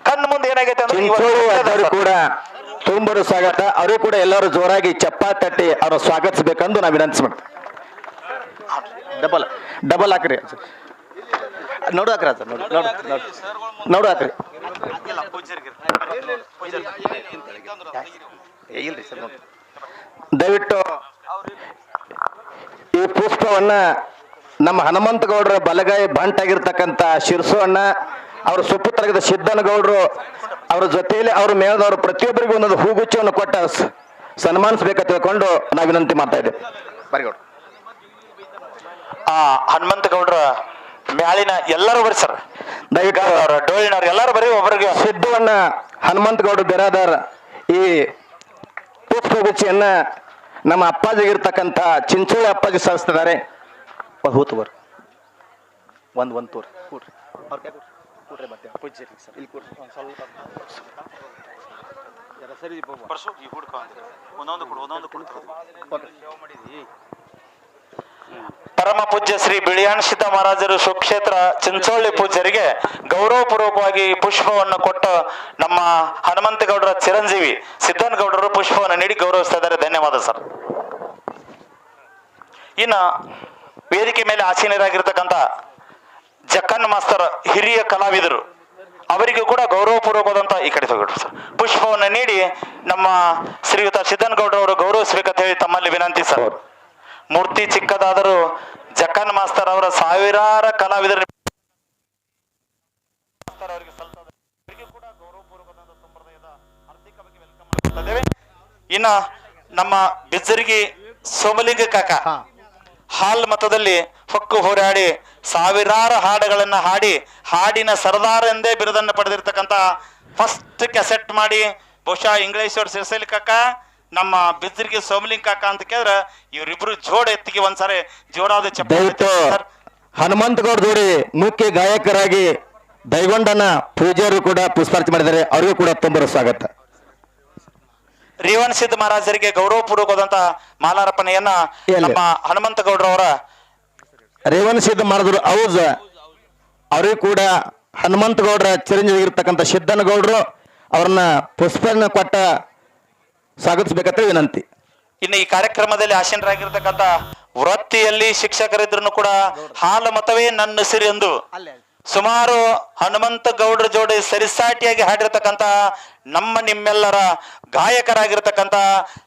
ಕಣ್ಣು ಮುಂದೆ ಏನಾಗೈತೆ ಅಂದ್ರೆ ಕೂಡ ತುಂಬರು ಸ್ವಾಗತ. ಅವರು ಕೂಡ ಎಲ್ಲರೂ ಜೋರಾಗಿ ಚಪ್ಪಾಳೆ ತಟ್ಟಿ ಅವ್ರ ಸ್ವಾಗತಿಸಬೇಕೆಂದು ನಾವು ವಿನಂತಿಸ್ಬೇಕು. ಡಬಲ್ ಹಾಕ್ರಿ ನೋಡು ಹಾಕ್ರಿ ಸರ್ ನೋಡು ಹಾಕ್ರಿ ದಯವಿಟ್ಟು ಈ ಪುಷ್ಪವನ್ನ ನಮ್ಮ ಹನುಮಂತಗೌಡರ ಬಲಗೈ ಬಂಟಾಗಿರ್ತಕ್ಕಂಥ ಶಿರ್ಸು ಅಣ್ಣ, ಅವ್ರ ಸುಪುತ್ರರಾದ ಸಿದ್ದನಗೌಡರು ಅವ್ರ ಜೊತೆಯಲ್ಲಿ ಅವ್ರ ಮೇಳದವರು ಪ್ರತಿಯೊಬ್ಬರಿಗೂ ಒಂದೊಂದು ಹೂಗುಚ್ಚವನ್ನು ಕೊಟ್ಟ ಸನ್ಮಾನಿಸಬೇಕಂತ ತಿಳ್ಕೊಂಡು ನಾವು ವಿನಂತಿ ಮಾಡ್ತಾ ಇದ್ದೇವೆ. ಬರಿಗೌಡ ಹನುಮಂತಗೌಡರ ಮ್ಯಾಲಿನ ಎಲ್ಲರೂ ಬರೀ ಸರ್, ದಯವಿಟ್ಟು ಡೋಳಿನವ್ರು ಎಲ್ಲರೂ ಬರೀ ಒಬ್ಬರಿಗೆ ಸಿದ್ದವನ್ನ ಹನುಮಂತಗೌಡ ಬೆರಾದಾರ್ ಈ ಪುಷ್ಪಗುಚ್ಚಿಯನ್ನ ನಮ್ಮ ಅಪ್ಪಾಜಿಗಿರ್ತಕ್ಕಂಥ ಚಿಂಚೋಳಿ ಅಪ್ಪಾಜಿ ಸಲ್ಲಿಸ್ತಿದ್ದಾರೆ. ಹೂತು ಬರ್ ಒಂದು ತೋರಿ ಕೂಡ್ರಿ ಕೂಡ್ರಿ ಮತ್ತೆ ಇಲ್ಲಿ ಕೂಡ್ರಿ ಸ್ವಲ್ಪ ಪರಮ ಪೂಜ್ಯ ಶ್ರೀ ಬಿಳಿಯಾಣ ಸಿದ್ದ ಮಹಾರಾಜರು ಸುಕ್ಷೇತ್ರ ಚಿಂಚೋಳಿ ಪೂಜ್ಯರಿಗೆ ಗೌರವಪೂರ್ವಕವಾಗಿ ಪುಷ್ಪವನ್ನು ಕೊಟ್ಟು ನಮ್ಮ ಹನುಮಂತಗೌಡರ ಚಿರಂಜೀವಿ ಸಿದ್ದನಗೌಡರು ಪುಷ್ಪವನ್ನು ನೀಡಿ ಗೌರವಿಸ್ತಾ ಇದ್ದಾರೆ. ಧನ್ಯವಾದ ಸರ್. ಇನ್ನು ವೇದಿಕೆ ಮೇಲೆ ಆಸೀನರಾಗಿರ್ತಕ್ಕಂಥ ಜಕ್ಕನ್ ಮಾಸ್ತರ್ ಹಿರಿಯ ಕಲಾವಿದರು, ಅವರಿಗೂ ಕೂಡ ಗೌರವಪೂರ್ವಕವಾದಂಥ ಈ ಕಡೆ ತಗೊಳ್ರಿ ಸರ್ ಪುಷ್ಪವನ್ನು ನೀಡಿ ನಮ್ಮ ಶ್ರೀಯುತ ಸಿದ್ದನಗೌಡರವರು ಗೌರವಿಸಬೇಕಂತ ಹೇಳಿ ತಮ್ಮಲ್ಲಿ ವಿನಂತಿ ಸರ್. ಮೂರ್ತಿ ಚಿಕ್ಕದಾದರೂ ಜಕ್ಕನ್ ಮಾಸ್ತರ್ ಅವರ ಸಾವಿರಾರು ಕಲಾವಿದರು ಕೂಡ ಗೌರವಪೂರ್ವಕವಾದ ಸಂಪ್ರದಾಯದ ಹಾರ್ದಿಕವಾಗಿ ವೆಲ್ಕಮ್ ಮಾಡ್ತಾ. ಇನ್ನು ನಮ್ಮ ಬಿಜ್ಜರ್ಗಿ ಸೋಮಲಿಂಗ ಕಾಕ ಹಾಲ್ ಮತದಲ್ಲಿ ಹೊಕ್ಕು ಹೋರಾಡಿ ಸಾವಿರಾರು ಹಾಡುಗಳನ್ನ ಹಾಡಿ ಹಾಡಿನ ಸರ್ದಾರ್ ಎಂದೇ ಬಿರುದನ್ನು ಪಡೆದಿರ್ತಕ್ಕಂಥ ಫಸ್ಟ್ ಕ್ಯಾಸೆಟ್ ಮಾಡಿ ಬಹುಶಃ ಇಂಗ್ಲೇಶ್ ಅವ್ರ ಸಿರ್ಸಲಿ ಕಾಕ ನಮ್ಮ ಬಿಜ್ಜರ್ಗಿ ಸೋಮಲಿಂಗ ಕಾಕ ಅಂತ ಕೇಳಿದ್ರೆ ಇವರಿಬ್ರು ಜೋಡ ಎತ್ತಿಗೆ ಒಂದ್ಸಾರಿ ಜೋರಾದ ಹನುಮಂತಗೌಡ ಜೋಡಿ ಮುಖ್ಯ ಗಾಯಕರಾಗಿ ದೈಗೊಂಡನ ಪೂಜಾರು ಕೂಡ ಪುಷ್ಪಾರ್ಚನೆ ಮಾಡಿದ್ದಾರೆ. ಅವರಿಗೂ ಕೂಡ ತುಂಬ ಸ್ವಾಗತ. ರೇವಣ ಸಿದ್ದ ಮಹಾರಾಜರಿಗೆ ಗೌರವಪೂರ್ವಕವಾದಂತಹ ಮಾಲಾರ್ಪಣೆಯನ್ನ ನಮ್ಮ ಹನುಮಂತಗೌಡರವರ ರೇವಣ ಸಿದ್ದ ಮಾಡಿದ್ರು ಅವರಿಗೂ ಕೂಡ ಹನುಮಂತಗೌಡರ ಚಿರಂಜೀವಿ ಇರ್ತಕ್ಕಂಥ ಸಿದ್ದನಗೌಡರು ಅವ್ರನ್ನ ಪುಷ್ಪನ ಕೊಟ್ಟ ಸ್ವಾಗತಿಸಬೇಕಂತ ವಿನಂತಿ. ಇನ್ನು ಈ ಕಾರ್ಯಕ್ರಮದಲ್ಲಿ ಆಸೀನರಾಗಿರ್ತಕ್ಕಂಥ ವೃತ್ತಿಯಲ್ಲಿ ಶಿಕ್ಷಕರಿದ್ರು ಕೂಡ ಹಾಲು ಮತವೇ ನನ್ನ ಸಿರಿ ಎಂದು ಸುಮಾರು ಹನುಮಂತಗೌಡರ ಜೋಡಿ ಸರಿಸಾಟಿಯಾಗಿ ಹಾಡಿರ್ತಕ್ಕಂಥ ನಮ್ಮ ನಿಮ್ಮೆಲ್ಲರ ಗಾಯಕರಾಗಿರ್ತಕ್ಕಂಥ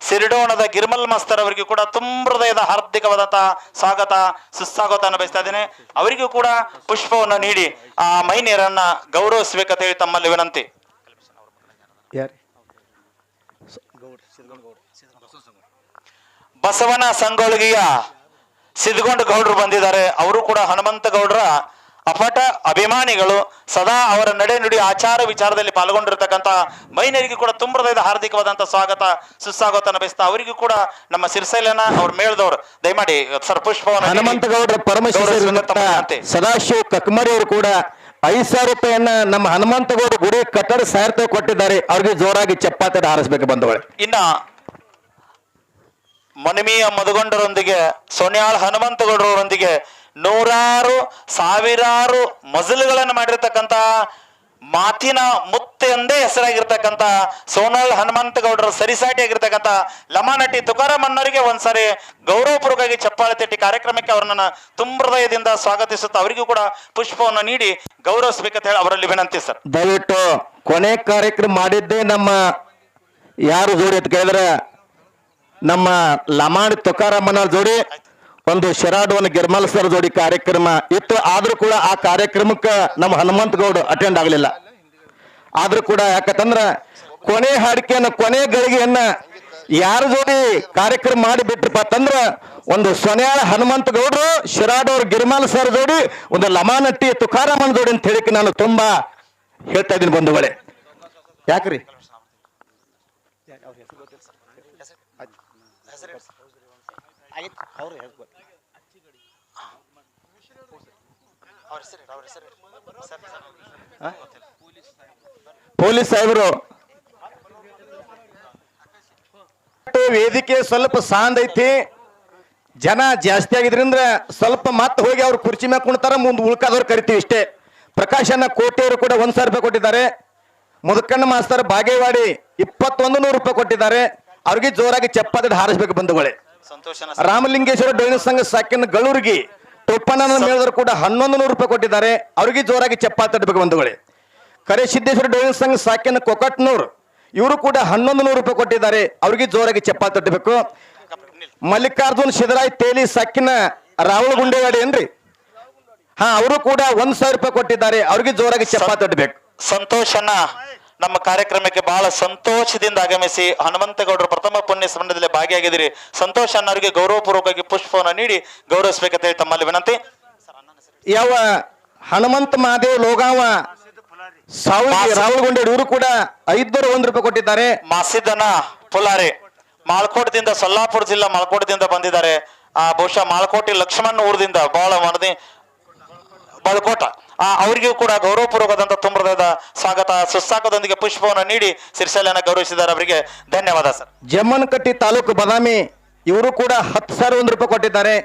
ಸಿರಿಡೋಣದ ಗಿರ್ಮಲ್ ಮಾಸ್ತರ್ ಅವರಿಗೂ ಕೂಡ ತುಂಬ ಹೃದಯದ ಹಾರ್ದಿಕವಾದಂತಹ ಸ್ವಾಗತ ಸುಸ್ವಾಗತವನ್ನು ಬಯಸ್ತಾ ಇದ್ದೇನೆ. ಅವರಿಗೂ ಕೂಡ ಪುಷ್ಪವನ್ನು ನೀಡಿ ಆ ಮೈನೀರನ್ನ ಗೌರವಿಸಬೇಕಂತ ಹೇಳಿ ತಮ್ಮಲ್ಲಿ ವಿನಂತಿ. ಬಸವನ ಸಂಗೊಳ್ಗಿಯ ಸಿದ್ಧಗೊಂಡ ಗೌಡರು ಬಂದಿದ್ದಾರೆ. ಅವರು ಕೂಡ ಹನುಮಂತಗೌಡರ ಅಪಟ ಅಭಿಮಾನಿಗಳು. ಸದಾ ಅವರ ನಡೆ ನುಡಿ ಆಚಾರ ವಿಚಾರದಲ್ಲಿ ಪಾಲ್ಗೊಂಡಿರ್ತಕ್ಕಂಥ ಮೈನರಿಗೆ ಕೂಡ ತುಂಬ ಹೃದಯದ ಹಾರ್ದಿಕವಾದಂಥ ಸ್ವಾಗತ ಸುಸ್ವಾಗತನ ಬಯಸ್ತಾ ಅವರಿಗೂ ಕೂಡ ನಮ್ಮ ಸಿರ್ಸೈಲನ ಅವ್ರ ಮೇಳದವರು ದಯಮಾಡಿ ಸರ್ ಪುಷ್ಪವನ್ನು ಹನುಮಂತಗೌಡರ ಪರಮೇಶ್ವರ ಸದಾಶಿವ ಕಕ್ಮರಿ ಅವರು ಕೂಡ 5,000 ರೂಪಾಯಿಯನ್ನ ನಮ್ಮ ಹನುಮಂತಗೌಡ ಗುಡಿ ಕಟ್ಟಡ ಸಾರ್ಥ ಕೊಟ್ಟಿದ್ದಾರೆ. ಅವ್ರಿಗೆ ಜೋರಾಗಿ ಚಪ್ಪಾತೆ ಹಾರಿಸಬೇಕು ಬಂದವಳೆ. ಇನ್ನ ಮನಮಿಯ ಮಧುಗೊಂಡರೊಂದಿಗೆ ಸೋನ್ಯಾಳ ಹನುಮಂತಗೌಡರವರೊಂದಿಗೆ ನೂರಾರು ಸಾವಿರಾರು ಮಜಲುಗಳನ್ನು ಮಾಡಿರ್ತಕ್ಕಂಥ ಮಾತಿನ ಮುತ್ತೆ ಎಂದೇ ಹೆಸರಾಗಿರ್ತಕ್ಕಂಥ ಸೋನಾಳ್ ಹನುಮಂತಗೌಡರ ಸರಿಸಾಟಿಯಾಗಿರ್ತಕ್ಕಂಥ ಲಮಾನಟಿ ತುಕಾರಾಮ್ ಅನ್ನೋರಿಗೆ ಒಂದ್ಸಾರಿ ಗೌರವಪೂರ್ವಕವಾಗಿ ಚಪ್ಪಾಳೆ ತಟ್ಟಿ ಕಾರ್ಯಕ್ರಮಕ್ಕೆ ಅವರನ್ನ ತುಂಬ ಹೃದಯದಿಂದ ಸ್ವಾಗತಿಸುತ್ತಾ ಅವರಿಗೂ ಕೂಡ ಪುಷ್ಪವನ್ನು ನೀಡಿ ಗೌರವಿಸಬೇಕಂತ ಹೇಳಿ ಅವರಲ್ಲಿ ವಿನಂತಿ ಸರ್. ದಯವಿಟ್ಟು ಕೊನೆ ಕಾರ್ಯಕ್ರಮ ಮಾಡಿದ್ದೇ ನಮ್ಮ ಯಾರು ಜೋಡಿ ಅಂತ ಕೇಳಿದ್ರೆ ನಮ್ಮ ಲಮಾಣಿ ತುಕಾರಾಮನ ಜೋಡಿ ಒಂದು ಶೆರಾಡೋನ್ ಗಿರ್ಮಲ್ ಸರ್ ಜೋಡಿ ಕಾರ್ಯಕ್ರಮ ಇತ್ತು. ಆದ್ರೂ ಕೂಡ ಆ ಕಾರ್ಯಕ್ರಮಕ್ಕೆ ನಮ್ಮ ಹನುಮಂತಗೌಡ ಅಟೆಂಡ್ ಆಗಲಿಲ್ಲ. ಆದ್ರೂ ಕೂಡ ಯಾಕಂದ್ರ ಕೊನೆ ಹಾಡಿಕೆಯನ್ನ ಕೊನೆ ಗಳಿಗೆಯನ್ನ ಯಾರ ಜೋಡಿ ಕಾರ್ಯಕ್ರಮ ಮಾಡಿಬಿಟ್ರಪ್ಪ ಅಂತಂದ್ರ ಒಂದು ಸೊನ್ಯಾಳ ಹನುಮಂತಗೌಡರು ಶಿರಾಡೋರ್ ಗಿರ್ಮಲ್ ಸರ್ ಜೋಡಿ ಒಂದು ಲಮಾನಟ್ಟಿ ತುಕಾರಾಮನ್ ಜೋಡಿ ಅಂತ ಹೇಳಿಕೆ ನಾನು ತುಂಬಾ ಹೇಳ್ತಾ ಇದ್ದೀನಿ ಬಂಧುಗಳೇ. ಯಾಕ್ರಿ ಪೊಲೀಸ್ ಸಾಹೇಬರು ವೇದಿಕೆ ಸ್ವಲ್ಪ ಸಾಂದ್ ಐತಿ, ಜನ ಜಾಸ್ತಿ ಆಗಿದ್ರಿಂದ ಸ್ವಲ್ಪ ಮತ್ತೆ ಹೋಗಿ ಅವ್ರು ಕುರ್ಚಿ ಮ್ಯಾಗ ಕುಣ್ತಾರ, ಮುಂದೆ ಉಳ್ಕಾದವ್ರು ಕರಿತೀವಿ ಇಷ್ಟೇ. ಪ್ರಕಾಶನ ಕೋಟೆಯವರು ಕೂಡ 1,000 ರೂಪಾಯಿ ಕೊಟ್ಟಿದ್ದಾರೆ. ಮುದುಕಣ್ಣ ಮಾಸ್ತರ್ ಬಾಗೇವಾಡಿ 2100 ರೂಪಾಯಿ ಕೊಟ್ಟಿದ್ದಾರೆ. ಅವ್ರಿಗೆ ಜೋರಾಗಿ ಚಪ್ಪಾಳೆ ಹಾರಿಸ್ಬೇಕು ಬಂಧುಗಳೇ. ಸಂತೋಷನ ರಾಮಲಿಂಗೇಶ್ವರ ಡೊಳ್ಳಿನ ಸಂಘ ಸಾಕಿನ ಗಳೂರಿಗೆ ಟೊಪ್ಪನ ಮೇಳದ್ರು ಕೂಡ 1100 ರೂಪಾಯಿ ಕೊಟ್ಟಿದ್ದಾರೆ. ಅವ್ರಿಗೆ ಜೋರಾಗಿ ಚಪ್ಪಾಳೆ ತಟ್ಟಬೇಕು ಬಂಧುಗಳೇ. ಕರೆ ಸಿದ್ದೇಶ್ವರ ಡೊಳ್ಳಿನ ಸಂಘ ಸಾಕಿನ ಕೊಕಟ್ನೂರ್ ಇವರು ಕೂಡ 1100 ರೂಪಾಯಿ ಕೊಟ್ಟಿದ್ದಾರೆ. ಅವ್ರಿಗೆ ಜೋರಾಗಿ ಚಪ್ಪಾಳೆ ತಟ್ಟಬೇಕು. ಮಲ್ಲಿಕಾರ್ಜುನ್ ಸಿದ್ದರಾಯ್ ತೇಲಿ ಸಾಕಿನ ರಾಹುಲ್ ಗುಂಡೇವಾಡಿ ಏನ್ರಿ, ಅವರು ಕೂಡ 1000 ರೂಪಾಯಿ ಕೊಟ್ಟಿದ್ದಾರೆ. ಅವ್ರಿಗೆ ಜೋರಾಗಿ ಚಪ್ಪಾಳೆ ತಟ್ಟಬೇಕು. ಸಂತೋಷನ ನಮ್ಮ ಕಾರ್ಯಕ್ರಮಕ್ಕೆ ಬಹಳ ಸಂತೋಷದಿಂದ ಆಗಮಿಸಿ ಹನುಮಂತಗೌಡರು ಪ್ರಥಮ ಪುಣ್ಯ ಸ್ಮರಣದಲ್ಲಿ ಭಾಗಿಯಾಗಿದ್ದೀರಿ. ಸಂತೋಷ ಅನ್ನೋರಿಗೆ ಗೌರವಪೂರ್ವಕವಾಗಿ ಪುಷ್ಪವನ್ನು ನೀಡಿ ಗೌರವಿಸಬೇಕಂತ ಹೇಳಿ ತಮ್ಮಲ್ಲಿ ವಿನಂತಿ. ಯಾವ ಹನುಮಂತ ಮಹಾದೇವ್ ಲೋಗಾವ ರಾಹುಲ್ ಗುಂಡೇವಾಡಿ ಇವರು ಕೂಡ 501 ರೂಪಾಯಿ ಕೊಟ್ಟಿದ್ದಾರೆ. ಮಾಸಿದ್ದನ ಪುಲಾರೆ ಮಾಳ್ಕೋಟದಿಂದ ಸೊಲ್ಲಾಪುರ ಜಿಲ್ಲಾ ಮಾಳ್ಕೋಟದಿಂದ ಬಂದಿದ್ದಾರೆ. ಬಹುಶಃ ಮಾಳ್ಕೋಟೆ ಲಕ್ಷ್ಮಣ್ ಊರದಿಂದ ಬಹಳ ಮನದಿ ಬಳಕೋಟ ಅವರಿಗೂ ಕೂಡ ಗೌರವಪೂರ್ವಕವಾದಂತಹ ತುಂಬರದ ಸ್ವಾಗತ ಸುಸ್ವಾಗತದೊಂದಿಗೆ ಪುಷ್ಪವನ್ನು ನೀಡಿ ಸಿರಿಸಲೆಯನ್ನು ಗೌರವಿಸಿದ್ದಾರೆ. ಅವರಿಗೆ ಧನ್ಯವಾದ ಸರ್. ಜಮ್ಮನಕಟ್ಟಿ ತಾಲೂಕು ಬಾದಾಮಿ ಇವರು ಕೂಡ 10,001 ರೂಪಾಯಿ ಕೊಟ್ಟಿದ್ದಾರೆ.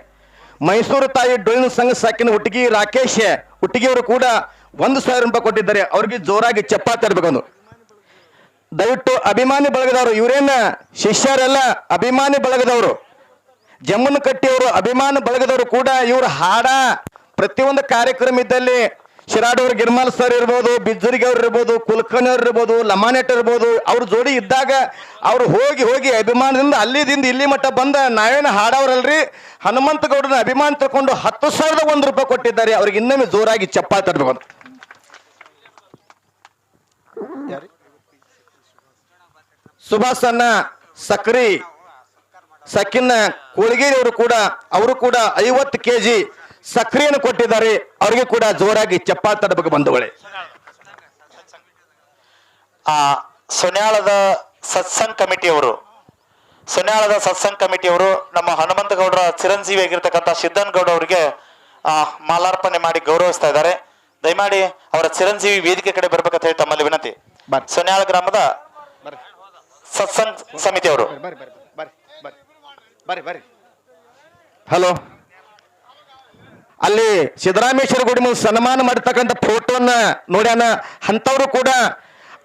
ಮೈಸೂರು ತಾಯಿ ಡೊಳ್ಳಿನ ಸಂಘ ಸಾಕಿನ ಹುಟ್ಟಿಗಿ ರಾಕೇಶ್ ಹುಟ್ಟಿಗಿ ಅವರು ಕೂಡ 1,000 ರೂಪಾಯಿ ಕೊಟ್ಟಿದ್ದಾರೆ. ಅವ್ರಿಗೆ ಜೋರಾಗಿ ಚಪ್ಪಾಳೆ ತರಬೇಕು. ದಯವಿಟ್ಟು ಅಭಿಮಾನಿ ಬಳಗದವರು, ಇವರೇನ ಶಿಷ್ಯರೆಲ್ಲ ಅಭಿಮಾನಿ ಬಳಗದವರು, ಜಮ್ಮನಕಟ್ಟಿಯವರು ಅಭಿಮಾನಿ ಬಳಗದವರು ಕೂಡ ಇವರು ಹಾಡ ಪ್ರತಿಯೊಂದು ಕಾರ್ಯಕ್ರಮ ಇದ್ದಲ್ಲಿ ಶಿರಾಡೂರು ಗಿರ್ಮಾಲ್ ಸರ್ ಇರ್ಬೋದು, ಬಿಜ್ಜುರಿಗೆ ಅವ್ರು ಇರ್ಬೋದು, ಕುಲಕರ್ಣಿ ಅವ್ರು ಇರ್ಬೋದು, ಲಮಾನೆಟ್ ಇರ್ಬೋದು, ಅವ್ರ ಜೋಡಿ ಇದ್ದಾಗ ಅವ್ರು ಹೋಗಿ ಅಭಿಮಾನದಿಂದ ಅಲ್ಲಿದಿಂದ ಇಲ್ಲಿ ಮಟ್ಟ ಬಂದ ನಾವೇನು ಹಾಡವ್ರಲ್ರಿ ಹನುಮಂತಗೌಡನ ಅಭಿಮಾನ ತಗೊಂಡು 10,001 ರೂಪಾಯಿ ಕೊಟ್ಟಿದ್ದಾರೆ. ಅವ್ರಿಗೆ ಇನ್ನೊಮ್ಮೆ ಜೋರಾಗಿ ಚಪ್ಪಾಳೆ ತರಬೇಕು. ಸುಭಾಸನ್ನ ಸಕ್ರಿ ಸಕ್ಕಿನ ಕೋಳಿಗೇರಿ ಅವರು ಕೂಡ 50 kg ಸಕ್ರಿಯನ್ನು ಕೊಟ್ಟಿದ್ದಾರೆ. ಅವರಿಗೆ ಕೂಡ ಜೋರಾಗಿ ಚಪ್ಪಾಳೆ ತರಬೇಕು ಬಂಧುಗಳೇ. ಸೊನ್ಯಾಳದ ಸತ್ಸಂಗ್ ಕಮಿಟಿಯವರು ನಮ್ಮ ಹನುಮಂತಗೌಡರ ಚಿರಂಜೀವಿ ಆಗಿರ್ತಕ್ಕಂಥ ಸಿದ್ದನಗೌಡ ಅವರಿಗೆ ಮಾಲಾರ್ಪಣೆ ಮಾಡಿ ಗೌರವಿಸ್ತಾ ಇದ್ದಾರೆ. ದಯಮಾಡಿ ಅವರ ಚಿರಂಜೀವಿ ವೇದಿಕೆ ಕಡೆ ಬರ್ಬೇಕಂತ ಹೇಳಿ ತಮ್ಮಲ್ಲಿ ವಿನಂತಿ. ಸೊನ್ಯಾಳ ಗ್ರಾಮದ ಸತ್ಸಂಗ್ ಸಮಿತಿಯವರು. ಹಲೋ, ಅಲ್ಲಿ ಸಿದ್ದರಾಮೇಶ್ವರ ಗುಡಿ ಮುಂದೆ ಸನ್ಮಾನ ಮಾಡಿರ್ತಕ್ಕಂಥ ಫೋಟೋನ ನೋಡ್ಯಾನ. ಅಂಥವ್ರು ಕೂಡ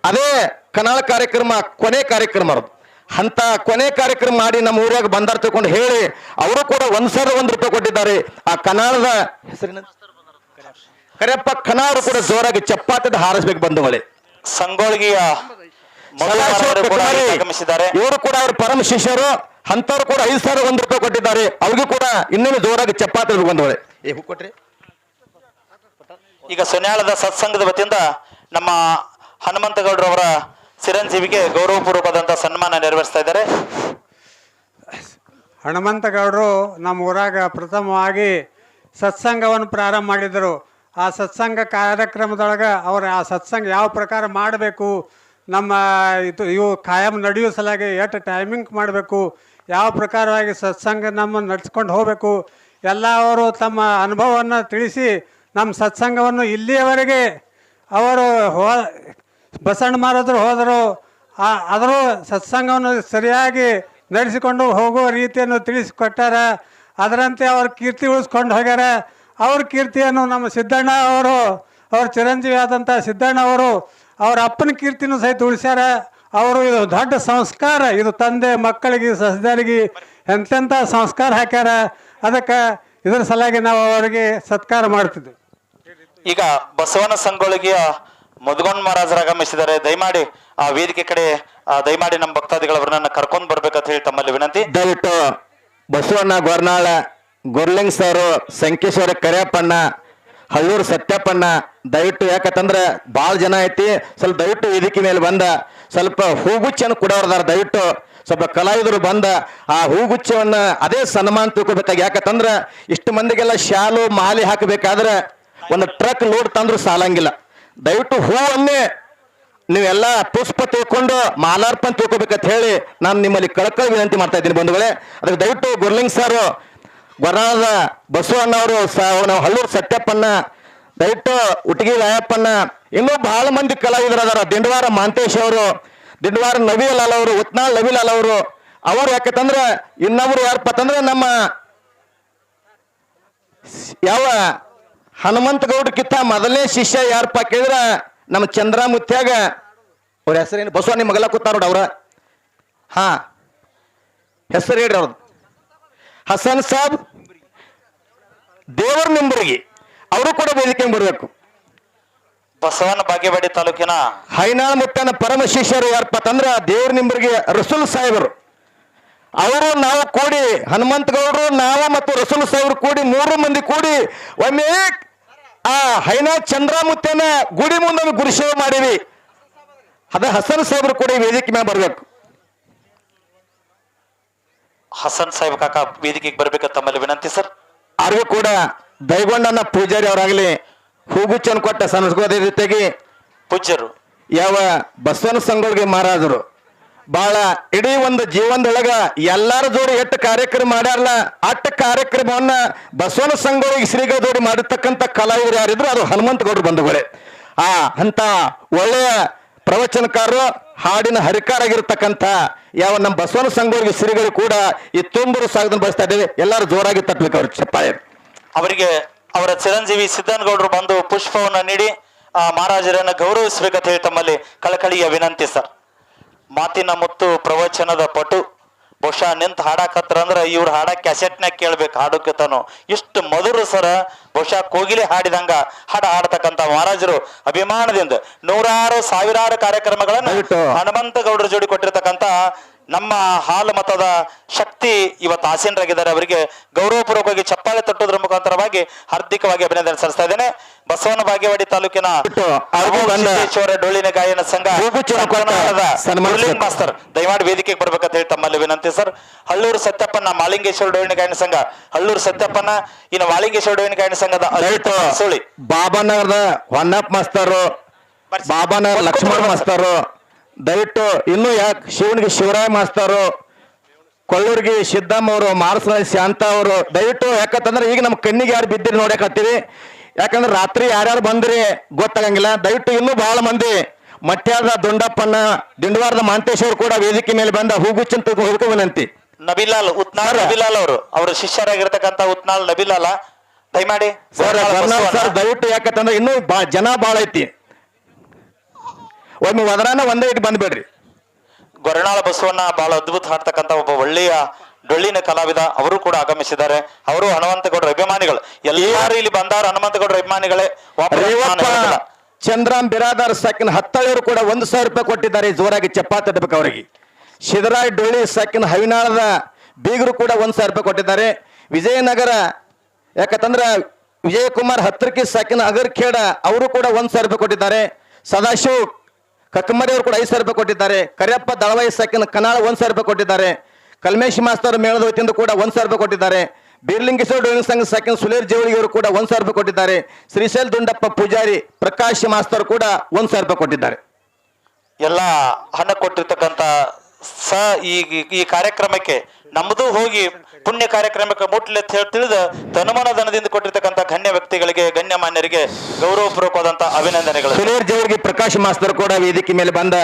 ಅದೇ ಕನಾಳ ಕಾರ್ಯಕ್ರಮ ಕೊನೆ ಕಾರ್ಯಕ್ರಮ ಅಂತ ಕೊನೆ ಕಾರ್ಯಕ್ರಮ ಮಾಡಿ ನಮ್ಮ ಊರಾಗ ಬಂದಾರ ತಗೊಂಡು ಹೇಳಿ ಅವರು ಕೂಡ 1,001 ರೂಪಾಯಿ ಕೊಟ್ಟಿದ್ದಾರೆ. ಆ ಕನಾಳದ ಹೆಸರಿನ ಕರೆಯಪ್ಪ ಕನಾಳು ಕೂಡ ಜೋರಾಗಿ ಚಪ್ಪಾಳೆ ಹಾರಿಸ್ಬೇಕು ಬಂಧುಗಳೇ. ಸಂಗೋಳ್ಗಿಯ ಆಗಮಿಸಿದ್ದಾರೆ. ಇವರು ಕೂಡ ಅವ್ರ ಪರಮ ಶಿಷ್ಯರು. ಅಂತವ್ರು ಕೂಡ 5,001 ರೂಪಾಯಿ ಕೊಟ್ಟಿದ್ದಾರೆ. ಅವ್ರಿಗೂ ಕೂಡ ಇನ್ನೇನು ಜೋರಾಗಿ ಚಪ್ಪಾಳೆ ಬಂದವಳೆ. ಕೊಟ್ರಿ. ಈಗ ಸೊನ್ಯಾಳದ ಸತ್ಸಂಗದ ವತಿಯಿಂದ ನಮ್ಮ ಹನುಮಂತಗೌಡರವರ ಚಿರಂಜೀವಿಗೆ ಗೌರವಪೂರ್ವಕವಾದಂತಹ ಸನ್ಮಾನ ನೆರವೇರಿಸ್ತಾ ಇದ್ದಾರೆ. ಹನುಮಂತಗೌಡರು ನಮ್ಮ ಊರಾಗ ಪ್ರಥಮವಾಗಿ ಸತ್ಸಂಗವನ್ನು ಪ್ರಾರಂಭ ಮಾಡಿದರು. ಆ ಸತ್ಸಂಗ ಕಾರ್ಯಕ್ರಮದೊಳಗೆ ಅವರು ಆ ಸತ್ಸಂಗ ಯಾವ ಪ್ರಕಾರ ಮಾಡಬೇಕು, ನಮ್ಮ ಇವು ಕಾಯಂ ನಡೆಯೋ ಸಲಾಗಿ ಎಷ್ಟು ಟೈಮಿಂಗ್ ಮಾಡಬೇಕು, ಯಾವ ಪ್ರಕಾರವಾಗಿ ಸತ್ಸಂಗ ನಮ್ಮನ್ನು ನಡೆಸ್ಕೊಂಡು ಹೋಗಬೇಕು ಎಲ್ಲ ಅವರು ತಮ್ಮ ಅನುಭವವನ್ನು ತಿಳಿಸಿ ನಮ್ಮ ಸತ್ಸಂಗವನ್ನು ಇಲ್ಲಿಯವರೆಗೆ ಅವರು ಬಸಣ್ಣ ಮಾರಾದ್ರು ಹೋದರು. ಆದರೂ ಸತ್ಸಂಗವನ್ನು ಸರಿಯಾಗಿ ನಡೆಸಿಕೊಂಡು ಹೋಗುವ ರೀತಿಯನ್ನು ತಿಳಿಸಿಕೊಟ್ಟಾರ. ಅದರಂತೆ ಅವ್ರ ಕೀರ್ತಿ ಉಳಿಸ್ಕೊಂಡು ಹೋಗ್ಯಾರ. ಅವ್ರ ಕೀರ್ತಿಯನ್ನು ನಮ್ಮ ಸಿದ್ದಣ್ಣ ಅವರು, ಅವ್ರ ಚಿರಂಜೀವಿ ಆದಂಥ ಸಿದ್ದಣ್ಣ ಅವರು ಅವ್ರ ಅಪ್ಪನ ಕೀರ್ತಿನೂ ಸಹಿತ ಉಳಿಸ್ಯಾರ. ಅವರು ಇದು ದೊಡ್ಡ ಸಂಸ್ಕಾರ, ಇದು ತಂದೆ ಮಕ್ಕಳಿಗೆ ಸಸ್ಯರಿಗೆ ಎಂತೆಂಥ ಸಂಸ್ಕಾರ ಹಾಕ್ಯಾರ. ಅದಕ್ಕೆ ಇದರ ಸಲುವಾಗಿ ನಾವು ಅವರಿಗೆ ಸತ್ಕಾರ ಮಾಡ್ತಿದ್ವಿ. ಈಗ ಬಸವನ ಸಂಗೊಳ್ಳಿಯ ಮಧುಗೊಂಡ್ ಮಹಾರಾಜರು ಆಗಮಿಸಿದ್ದಾರೆ. ದಯಮಾಡಿ ಆ ವೇದಿಕೆ ಕಡೆ ದಯಮಾಡಿ ನಮ್ಮ ಭಕ್ತಾದಿಗಳವರನ್ನ ಕರ್ಕೊಂಡು ಬರ್ಬೇಕಂತ ಹೇಳಿ ತಮ್ಮಲ್ಲಿ ವಿನಂತಿ. ದಯವಿಟ್ಟು ಬಸವಣ್ಣ ಗೊರ್ನಾಳ, ಗೊರ್ಲಿಂಗ್ ಸರ್, ಸಂಕೇಶ್ವರ ಕರಿಯಪ್ಪಣ್ಣ, ಹಳ್ಳೂರು ಸತ್ಯಪ್ಪಣ್ಣ, ದಯವಿಟ್ಟು ಯಾಕಂತಂದ್ರೆ ಭಾಳ ಜನ ಐತಿ, ಸ್ವಲ್ಪ ದಯವಿಟ್ಟು ವೇದಿಕೆ ಮೇಲೆ ಬಂದ ಸ್ವಲ್ಪ ಹೂಗುಚ್ಚನ್ನು ಕೊಡೋರ್ದಾರ. ದಯವಿಟ್ಟು ಸ್ವಲ್ಪ ಕಲಾವಿದರು ಬಂದ ಆ ಹೂಗುಚ್ಚವನ್ನ ಅದೇ ಸನ್ಮಾನ ತಿಳ್ಕೊಬೇಕಾಗಿ. ಯಾಕಂತಂದ್ರೆ ಇಷ್ಟು ಮಂದಿಗೆಲ್ಲ ಶಾಲು ಮಾಲೆ ಹಾಕಬೇಕಾದ್ರೆ ಒಂದು ಟ್ರಕ್ ಲೋಡ್ ತಂದ್ರು ಸಾಲಂಗಿಲ್ಲ. ದಯವಿಟ್ಟು ಹೂವನ್ನೇ ನೀವೆಲ್ಲ ಪುಷ್ಪ ತಿಳ್ಕೊಂಡು ಮಾಲಾರ್ಪಣೆ ತಿಳ್ಕೊಬೇಕಂತ ಹೇಳಿ ನಾನು ನಿಮ್ಮಲ್ಲಿ ಕಳಕಳಿ ವಿನಂತಿ ಮಾಡ್ತಾ ಇದ್ದೀನಿ ಬಂಧುಗಳೇ. ಅದಕ್ಕೆ ದಯವಿಟ್ಟು ಗುರ್ಲಿಂಗ್ ಸಾರು, ಗೊರ್ನಾಳದ ಬಸವಣ್ಣ ಅವರು, ನಾವು ಹಳ್ಳೂರು ಸತ್ಯಪ್ಪಣ್ಣ, ದಯವಿಟ್ಟು ಉಟಗಿ ರಾಯಪ್ಪಣ್ಣ, ಇನ್ನೂ ಬಹಳ ಮಂದಿ ಕಲಾವಿದರು ಅದಾರ. ದಿಂಡವಾರ ಮಾಂತೇಶ್ ಅವರು, ದಿಂಡವಾರ ನವೀಲಾಲ್ ಅವರು, ಉತ್ನಾಳ್ ನವೀಲಾಲ್ ಅವರು. ಅವರು ಯಾಕಂದ್ರೆ ಇನ್ನೊಬ್ರು ಯಾರಪ್ಪ ಅಂತಂದ್ರೆ ನಮ್ಮ ಯಾವ ಹನುಮಂತಗೌಡಕ್ಕಿಂತ ಮೊದಲನೇ ಶಿಷ್ಯ ಯಾರಪ್ಪ ಕೇಳಿದ್ರೆ ನಮ್ಮ ಚಂದ್ರಮುತ್ಯಾಗ ಅವ್ರ ಹೆಸರೇನು ಬಸವ ನಿಮ್ಮ ಮಗಲ ಕೂತಾರ ನೋಡಿ ಅವ್ರ ಹಾ ಹೆಸರು ಹೇಳ್ರಿ ಅವ್ರದ್ದು ಹಸನ್ ಸಾಬ್ ದೇವರ ನಿಂಬರಿಗೆ ಅವರು ಕೂಡ ವೇದಿಕೆ ಬರಬೇಕು. ಬಸವನ ಬಾಗೇವಾಡಿ ತಾಲೂಕಿನ ಹೈನಾಳ್ ಮುತ್ತನ ಪರಮ ಶಿಷ್ಯರು ಯಾರಪ್ಪ ಅಂತಂದ್ರ ದೇವ್ರ ನಿಂಬರಿಗೆ ರಸೂಲ್ ಸಾಹೇಬರು ಅವರು ನಾವು ಕೂಡಿ ಹನುಮಂತ ಗೌಡರು ನಾವು ಮತ್ತು ರಸೂಲ್ ಸಾಹೇಬರು ಕೂಡಿ 3 ಮಂದಿ ಕೂಡಿ ಒಮ್ಮೆ ಆ ಹೈನಾಳ್ ಚಂದ್ರಮುತ್ತನ ಗುಡಿ ಮುಂದೆ ಗುರುಸೇವೆ ಮಾಡಿವಿ. ಅದ ಹಸನ್ ಸಾಹೇಬರು ಕೂಡ ಈ ವೇದಿಕೆ ಮೇಲೆ ಬರ್ಬೇಕು. ಹಸನ್ ಸಾಹೇಬ್ ಕಾಕ ವೇದಿಕೆಗೆ ಬರ್ಬೇಕಂತ ತಮ್ಮಲ್ಲಿ ವಿನಂತಿ ಸರ್. ಅವ್ರಿಗೂ ಕೂಡ ದೈಗೊಂಡನ ಪೂಜಾರಿ ಅವರಾಗಲಿ ಹೂಗುಚ್ಚನ್ನು ಕೊಟ್ಟ ಸಂಸ್ಕೃತಿ ಜೊತೆಗೆ ಪೂಜ್ಯರು ಯಾವ ಬಸವನ ಸಂಗೊಳ್ಗೆ ಮಹಾರಾಜರು ಬಹಳ ಇಡೀ ಒಂದು ಜೀವನದೊಳಗ ಎಲ್ಲಾರ ಜೋಡಿ ಎಷ್ಟು ಕಾರ್ಯಕ್ರಮ ಮಾಡ್ಯಾರಲ್ಲ ಅಷ್ಟು ಕಾರ್ಯಕ್ರಮವನ್ನ ಬಸವನ ಸಂಗೊಳ್ಳಿಗೆ ಶ್ರೀಗಳ ಜೋಡಿ ಮಾಡಿರ್ತಕ್ಕಂಥ ಕಲಾವಿದರು ಯಾರಿದ್ರು ಅದು ಹನುಮಂತ ಗೌಡರು ಬಂಧುಗಳೇ. ಅಂತ ಒಳ್ಳೆಯ ಪ್ರವಚನಕಾರರು ಹಾಡಿನ ಹರಿಕಾರಾಗಿರ್ತಕ್ಕಂಥ ಯಾವ ನಮ್ಮ ಬಸವನ ಸಂಗೊಳ್ಳಿಗೆ ಶ್ರೀಗಳು ಕೂಡ ಈ ತುಂಬರು ಸ್ವಾಗತ ಬಯಸ್ತಾ ಇದ್ದೇವೆ. ಎಲ್ಲರೂ ಜೋರಾಗಿ ತಟ್ಟಬೇಕು ಅವ್ರ ಚಪ್ಪಾಳೆ. ಅವರಿಗೆ ಅವರ ಚಿರಂಜೀವಿ ಸಿದ್ದನಗೌಡರು ಬಂದು ಪುಷ್ಪವನ್ನು ನೀಡಿ ಆ ಮಹಾರಾಜರನ್ನ ಗೌರವಿಸಬೇಕಂತ ಹೇಳಿ ತಮ್ಮಲ್ಲಿ ಕಳಕಳಿಯ ವಿನಂತಿ ಸರ್. ಮಾತಿನ ಮುತ್ತು ಪ್ರವಚನದ ಪಟು ಬಹುಶಃ ನಿಂತ ಹಾಡಾಕತ್ರ ಅಂದ್ರ ಇವ್ರ ಹಾಡ ಕ್ಯಾಸೆಟ್ನಾಗ ಕೇಳ್ಬೇಕು ಹಾಡೋಕೆತಾನು ಇಷ್ಟು ಮಧುರ ಸರ. ಬಹುಶಃ ಕೋಗಿಲೆ ಹಾಡಿದಂಗ ಹಾಡ ಹಾಡ್ತಕ್ಕಂಥ ಮಹಾರಾಜರು ಅಭಿಮಾನದಿಂದ ನೂರಾರು ಸಾವಿರಾರು ಕಾರ್ಯಕ್ರಮಗಳನ್ನು ಹನುಮಂತ ಗೌಡರ ಜೋಡಿ ಕೊಟ್ಟಿರ್ತಕ್ಕಂಥ ನಮ್ಮ ಹಾಲು ಮತದ ಶಕ್ತಿ ಇವತ್ತು ಆಸೀನರಾಗಿದ್ದಾರೆ. ಅವರಿಗೆ ಗೌರವಪೂರ್ವಕವಾಗಿ ಚಪ್ಪಾಳೆ ತಟ್ಟುವುದರ ಮುಖಾಂತರವಾಗಿ ಹಾರ್ದಿಕವಾಗಿ ಅಭಿನಂದನೆ ಸಲ್ಲಿಸ್ತಾ ಇದ್ದೇನೆ. ಬಸವನ ಬಾಗೇವಾಡಿ ತಾಲೂಕಿನ ಸಿದ್ದೇಶ್ವರ ಡೊಳ್ಳಿನ ಗಾಯನ ಸಂಘ ಮಾಸ್ತರ್ ದಯಮಾಡಿ ವೇದಿಕೆಗೆ ಬರ್ಬೇಕಂತ ಹೇಳಿ ತಮ್ಮಲ್ಲಿ ವಿನಂತಿ ಸರ್. ಹಳ್ಳೂರು ಸತ್ಯಪ್ಪನ ಮಾಲಿಂಗೇಶ್ವರ ಡೊಳ್ಳಿನ ಗಾಯನ ಸಂಘ ಹಳ್ಳೂರು ಸತ್ಯಪ್ಪನ ಇನ್ನು ಮಾಲಿಂಗೇಶ್ವರ ಡೊಳ್ಳಿನ ಗಾಯನ ಸಂಘದ ಸುಳಿ ಬಾಬಾನಗರದ ಹೊನ್ನಪ್ಪ ಮಾಸ್ತರು ಬಾಬಾನಗರ ಲಕ್ಷ್ಮಣ ಮಾಸ್ತರು ದಯವಿಟ್ಟು ಇನ್ನು ಯಾಕೆ ಶಿವನಿಗೆ ಶಿವರಾಯ ಮಾಸ್ತರು ಕೊಳ್ಳೂರಿಗೆ ಸಿದ್ದಮ್ಮ ಅವರು ಮಾರಸನ ಶಾಂತ ಅವರು ದಯವಿಟ್ಟು ಯಾಕಂತಂದ್ರೆ ಈಗ ನಮ್ಮ ಕಣ್ಣಿಗೆ ಯಾರು ಬಿದ್ದಿರಿ ನೋಡಕತ್ತೀವಿ. ಯಾಕಂದ್ರೆ ರಾತ್ರಿ ಯಾರ್ಯಾರು ಬಂದ್ರಿ ಗೊತ್ತಾಗಂಗಿಲ್ಲ. ದಯವಿಟ್ಟು ಇನ್ನೂ ಬಹಳ ಮಂದಿ ಮಟ್ಯಾದ ದುಂಡಪ್ಪನ ದಿಂಡವಾರದ ಮಾಂತೇಶ್ ಅವರು ಕೂಡ ವೇದಿಕೆ ಮೇಲೆ ಬಂದ ಹೂಗುಚ್ಚಂತ ಹೋಗಕ್ಕೆ ವಿನಂತಿ. ನಬಿಲಾಲ್ ಉತ್ನಾಳ್ ನಬಿಲಾಲ್ ಅವರು ಅವರ ಶಿಷ್ಯರಾಗಿರ್ತಕ್ಕಂಥ ಉತ್ನಾಳ್ ನಬಿಲಾಲ ದಯಮಾಡಿ ಸರ್ ದಯವಿಟ್ಟು ಯಾಕಂತಂದ್ರೆ ಇನ್ನೂ ಜನ ಬಾಳ ಐತಿ. ಒಮ್ಮೆ ಒದರಾನ ಒಂದೇ ಇಟ್ಟು ಬಂದ್ಬೇಡ್ರಿ. ಗೊರನಾಳ ಬಸವಣ್ಣ ಬಹಳ ಅದ್ಭುತ ಹಾಡ್ತಕ್ಕಂಥ ಒಬ್ಬ ಒಳ್ಳೆಯ ಡೊಳ್ಳಿನ ಕಲಾವಿದ ಅವರು ಕೂಡ ಆಗಮಿಸಿದ್ದಾರೆ. ಅವರು ಹನುಮಂತಗೌಡರ ಅಭಿಮಾನಿಗಳು. ಎಲ್ಲಾರು ಇಲ್ಲಿ ಬಂದಾರ ಹನುಮಂತಗೌಡರ ಅಭಿಮಾನಿಗಳೇ. ಚಂದ್ರಾಮ್ ಬಿರಾದಾರ್ ಸಾಕಿನ ಹತ್ತಳವರು ಕೂಡ 1,000 ರೂಪಾಯಿ ಕೊಟ್ಟಿದ್ದಾರೆ. ಜೋರಾಗಿ ಚಪ್ಪಾಳೆ ತಟ್ಟಬೇಕು ಅವರಿಗೆ. ಶಿದರಾಯ್ ಡೊಳ್ಳಿ ಸಾಕಿನ ಹವಿನಾಳದ ಬೀಗರು ಕೂಡ 1,000 ರೂಪಾಯಿ ಕೊಟ್ಟಿದ್ದಾರೆ. ವಿಜಯನಗರ ಯಾಕಂತಂದ್ರ ವಿಜಯಕುಮಾರ್ ಹತ್ರಕಿ ಸಾಕಿನ ಅಗರ್ಖೇಡ ಅವರು ಕೂಡ 1,000 ರೂಪಾಯಿ ಕೊಟ್ಟಿದ್ದಾರೆ. ಸದಾಶಿವ್ ಕಕ್ಕಮರಿ ಅವರು ಕೂಡ 5,000 ರೂಪಾಯಿ ಕೊಟ್ಟಿದ್ದಾರೆ. ಕರಿಯಪ್ಪ ದಳವಾಯಿ ಸಾಕಿನ ಕನಾಳ 1,000 ರೂಪಾಯಿ ಕೊಟ್ಟಿದ್ದಾರೆ. ಕಲ್ಮೇಶ್ ಮಾಸ್ತರ್ ಮೇಳದ ವತಿಯಿಂದ ಕೂಡ 1,000 ರೂಪಾಯಿ ಕೊಟ್ಟಿದ್ದಾರೆ. ಬೀರ್ಲಿಂಗೇಶ್ವರ ಡೊಳ್ಳಿನ ಸಂಘ ಸಾಕಿನ ಸುಲೇರ್ ಜವಳಿಗೆ ಅವರು ಕೂಡ 1,000 ರೂಪಾಯಿ ಕೊಟ್ಟಿದ್ದಾರೆ. ಶ್ರೀಶೈಲ್ ದುಂಡಪ್ಪ ಪೂಜಾರಿ ಪ್ರಕಾಶ್ ಮಾಸ್ತರ್ ಕೂಡ 1,000 ರೂಪಾಯಿ ಕೊಟ್ಟಿದ್ದಾರೆ. ಎಲ್ಲ ಹಣ ಕೊಟ್ಟಿರ್ತಕ್ಕಂಥ ಈ ಕಾರ್ಯಕ್ರಮಕ್ಕೆ ನಮ್ಮದು ಹೋಗಿ ಪುಣ್ಯ ಕಾರ್ಯಕ್ರಮಕ್ಕೆ ಮುಟ್ಲಿ ಅಂತ ಹೇಳಿ ತಿಳಿದ ತನುಮನ ಧನದಿಂದ ಕೊಟ್ಟಿರ್ತಕ್ಕಂಥ ಗಣ್ಯ ವ್ಯಕ್ತಿಗಳಿಗೆ ಗಣ್ಯಮಾನ್ಯರಿಗೆ ಗೌರವಪೂರ್ವಕವಾದಂತ ಅಭಿನಂದನೆಗಳು. ಸುಲೇರ್ ಜವಳಿಗೆ ಪ್ರಕಾಶ್ ಮಾಸ್ತರ್ ಕೂಡ ವೇದಿಕೆ ಮೇಲೆ ಬಂದ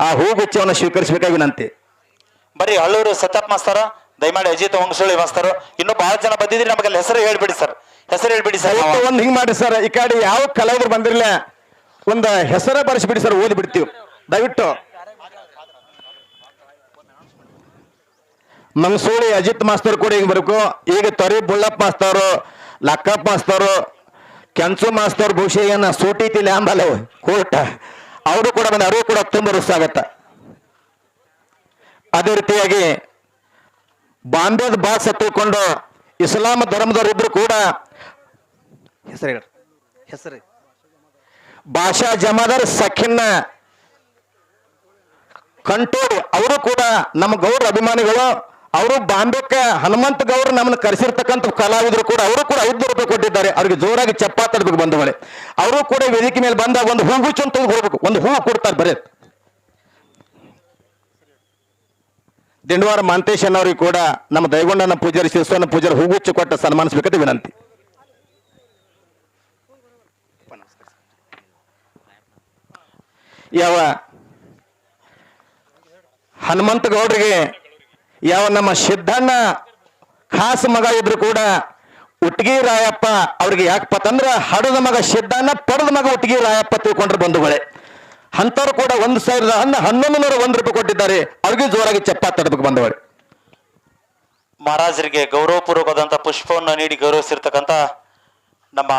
ಆ ಹೂಗುಚ್ಛವನ್ನು ಸ್ವೀಕರಿಸಬೇಕಾಗಿ ವಿನಂತಿ. ಬರೀ ಹಳ್ಳೂರು ಸತ್ಯಪ್ಪ ಮಾಸ್ತರ ದಯಮಾಡಿ ಅಜಿತ್ ವಂಗಸೂಳಿ ಮಾಸ್ತರು ಇನ್ನೂ ಬಹಳ ಜನ ಬಂದಿದ್ರಿ. ನಮಗೆಲ್ಲ ಹೆಸರು ಹೇಳ್ಬಿಡಿ ಸರ್. ಹೆಸರು ಹೇಳ್ಬಿಡಿ ಸರ್. ಒಂದು ಹಿಂಗ್ ಮಾಡಿ ಸರ್. ಈ ಕಡೆ ಯಾವ ಕಲಾವಿದ್ರು ಬಂದಿರಲಿಲ್ಲ ಒಂದು ಹೆಸರೇ ಬರೆಸಿಬಿಡಿ ಸರ್. ಓದಿ ಬಿಡ್ತೀವಿ ದಯವಿಟ್ಟು. ಮಂಗಸೂಳಿ ಅಜಿತ್ ಮಾಸ್ತರ್ ಕೂಡ ಈಗ ಬರಬೇಕು. ಈಗ ತೊರಿ ಬುಳ್ಳಪ್ಪ ಮಾಸ್ತರು ಲಕ್ಕಪ್ಪ ಮಾಸ್ತರು ಕೆಂಚು ಮಾಸ್ತರ್ ಬಹುಶಃ ಏನ ಸೂಟಿತಿಲ್ಲ ಅಂಬಲ್ಲ ಕೋಟ ಅವರು ಕೂಡ ಬಂದ ಅವರು ಕೂಡ ತುಂಬ ರುಸ್ಸಾಗತ್ತ. ಅದೇ ರೀತಿಯಾಗಿ ಬಾಂಬೆದ ಬಾಸ್ ಹತ್ತಿಕೊಂಡು ಇಸ್ಲಾಂ ಧರ್ಮದವರು ಇದ್ರು ಕೂಡ ಹೆಸರು ಭಾಷಾ ಜಮಾದಾರ್ ಸಖಿನ್ನ ಕಂಟೋಡಿ ಅವರು ಕೂಡ ನಮ್ಮ ಗೌರ ಅಭಿಮಾನಿಗಳು. ಅವರು ಬಾಂಬೆಕ್ಕೆ ಹನುಮಂತ ಗೌಡ್ರು ನಮ್ಮನ್ನು ಕರೆಸಿರ್ತಕ್ಕಂಥ ಕಲಾವಿದರು ಕೂಡ ಅವರು ಕೂಡ 500 ರೂಪಾಯಿ ಕೊಟ್ಟಿದ್ದಾರೆ. ಅವ್ರಿಗೆ ಜೋರಾಗಿ ಚಪ್ಪಾಳೆ ತಡಬೇಕು ಬಂಧುಗಳೇ. ಅವರು ಕೂಡ ವೇದಿಕೆ ಮೇಲೆ ಬಂದಾಗ ಒಂದು ಹೂಗುಚ್ಚನ್ನು ತೆಗೆದು ಹೋಗ್ಬೇಕು. ಒಂದು ಹೂ ಕೊಡ್ತಾರೆ ಬರೀ. ದಿಂಡವಾರ ಮಾಂತೇಶ್ ಅನ್ನೋರಿಗೆ ಕೂಡ ನಮ್ಮ ದೈಗೊಂಡನ ಪೂಜಾರಿ ಶಿವಸ್ವನ ಪೂಜಾರಿ ಹೂಗುಚ್ಚು ಕೊಟ್ಟು ಸನ್ಮಾನಿಸಬೇಕಂತ ವಿನಂತಿ. ಯಾವ ಹನುಮಂತ ಗೌಡ್ರಿಗೆ ಯಾವ ನಮ್ಮ ಸಿದ್ದಣ್ಣ ಖಾಸ ಮಗ ಇದ್ರು ಕೂಡ ಉಟ್ಗಿ ರಾಯಪ್ಪ ಅವ್ರಿಗೆ ಯಾಕಪ್ಪ ಅಂತಂದ್ರ ಹಡದ ಮಗ ಸಿದ್ದಣ್ಣ ಪಡದ ಮಗ ಉಟ್ಗಿ ರಾಯಪ್ಪ ತಿಳ್ಕೊಂಡ್ರೆ ಬಂಧುಗಳೇ. ಅಂತವ್ರು ಕೂಡ 1101 ರೂಪಾಯಿ ಕೊಟ್ಟಿದ್ದಾರೆ. ಅವ್ರಿಗೆ ಜೋರಾಗಿ ಚಪ್ಪಾಳೆ ತಡಬೇಕು ಬಂದವರು. ಮಹಾರಾಜರಿಗೆ ಗೌರವಪೂರ್ವಕವಾದಂಥ ಪುಷ್ಪವನ್ನು ನೀಡಿ ಗೌರವಿಸಿರ್ತಕ್ಕಂಥ ನಮ್ಮ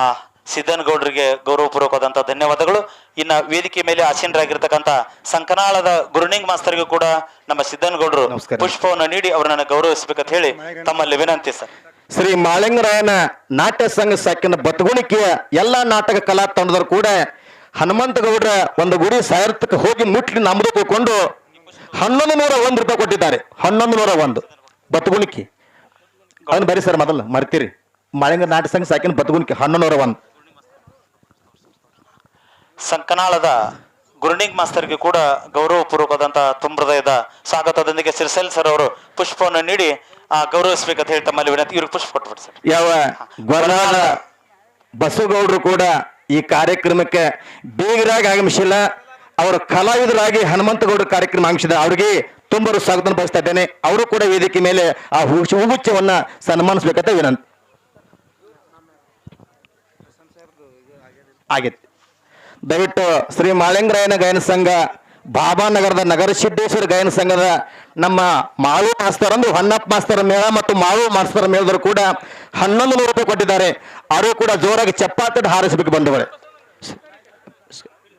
ಸಿದ್ದನಗೌಡರಿಗೆ ಗೌರವಪೂರ್ವಕವಾದಂಥ ಧನ್ಯವಾದಗಳು. ಇನ್ನು ವೇದಿಕೆ ಮೇಲೆ ಆಸೀನರಾಗಿರ್ತಕ್ಕಂಥ ಸಂಕನಾಳದ ಗುರುನಿಂಗ್ ಮಾಸ್ತರ್ಗೂ ಕೂಡ ನಮ್ಮ ಸಿದ್ದನಗೌಡರು ನಮಸ್ಕಾರ. ಪುಷ್ಪವನ್ನು ನೀಡಿ ಅವರನ್ನು ಗೌರವಿಸಬೇಕಂತ ಹೇಳಿ ತಮ್ಮಲ್ಲಿ ವಿನಂತಿ ಸರ್. ಶ್ರೀ ಮಾಳಿಂಗರಾಯನ ನಾಟ್ಯ ಸಂಘ ಸಾಕಿನ ಬತ್ತಗುಣಿಕೆಯ ಎಲ್ಲಾ ನಾಟಕ ಕಲಾ ತಂಡದವರು ಕೂಡ ಹನುಮಂತಗೌಡರ ಒಂದು ಗುಡಿ ಸಾಯರ್ಥಕ್ಕೆ ಹೋಗಿ ಮುಟ್ಲಿ ನಮ್ಮದು ಕೂಕೊಂಡು 1101 ರೂಪಾಯಿ ಕೊಟ್ಟಿದ್ದಾರೆ. 1101 ಬತ್ತಗುಣಿಕೆ ಅದನ್ನ ಬರೀ ಸರ್, ಮೊದಲು ಮರ್ತೀರಿ. ಮಾಳಿಂಗ ನಾಟ್ಯ ಸಂಘ ಸಾಕಿನ ಬತ್ತಗುಣಿಕೆ 1101. ಸಂಕನಾಳದ ಗುರುನಿಂಗ್ ಮಾಸ್ತರ್ಗೆ ಕೂಡ ಗೌರವಪೂರ್ವಕವಾದಂಥ ಹೃದಯದ ಸ್ವಾಗತದೊಂದಿಗೆ ಸಿರ್ಸೆಲ್ ಸರ್ ಅವರು ಪುಷ್ಪವನ್ನು ನೀಡಿ ಗೌರವಿಸಬೇಕಂತ ಹೇಳಿ ತಮ್ಮಲ್ಲಿ ವಿನಂತಿ. ಇವ್ರಿಗೆ ಪುಷ್ಪ ಕೊಟ್ಬಿಡಿ ಸರ್. ಯಾವ ಗೊರನಾಳ ಬಸವಗೌಡರು ಕೂಡ ಈ ಕಾರ್ಯಕ್ರಮಕ್ಕೆ ಬೀಗರಾಗಿ ಆಗಮಿಸಿಲ್ಲ. ಅವರ ಕಲಾವಿದರಾಗಿ ಹನುಮಂತಗೌಡರ ಕಾರ್ಯಕ್ರಮ ಆಗಮಿಸಿದ ಅವರಿಗೆ ತುಂಬ ಸ್ವಾಗತ ಬಯಸ್ತಾ ಇದ್ದೇನೆ. ಅವರು ಕೂಡ ವೇದಿಕೆ ಮೇಲೆ ಆ ಹೂಗುಚ್ಛವನ್ನ ಸನ್ಮಾನಿಸಬೇಕಂತ ವಿನಂತಿ ಆಗೈತಿ. ದಯವಿಟ್ಟು ಶ್ರೀ ಮಾಳಿಂಗರಾಯನ ಗಾಯನ ಸಂಘ, ಬಾಬಾನಗರದ ನಗರ ಸಿದ್ದೇಶ್ವರ ಗಾಯನ ಸಂಘದ ನಮ್ಮ ಮಾಳು ಮಾಸ್ತರ್ ಅಂದು ಹೊನ್ನಪ್ಪ ಮಾಸ್ತರ ಮೇಳ ಮತ್ತು ಮಾಳು ಮಾಸ್ತರ ಮೇಳದವರು ಕೂಡ 1100 ರೂಪಾಯಿ ಕೊಟ್ಟಿದ್ದಾರೆ. ಅವರು ಕೂಡ ಜೋರಾಗಿ ಚಪ್ಪಾಳೆ ಹಾರಿಸಬೇಕು ಬಂದವಳೆ.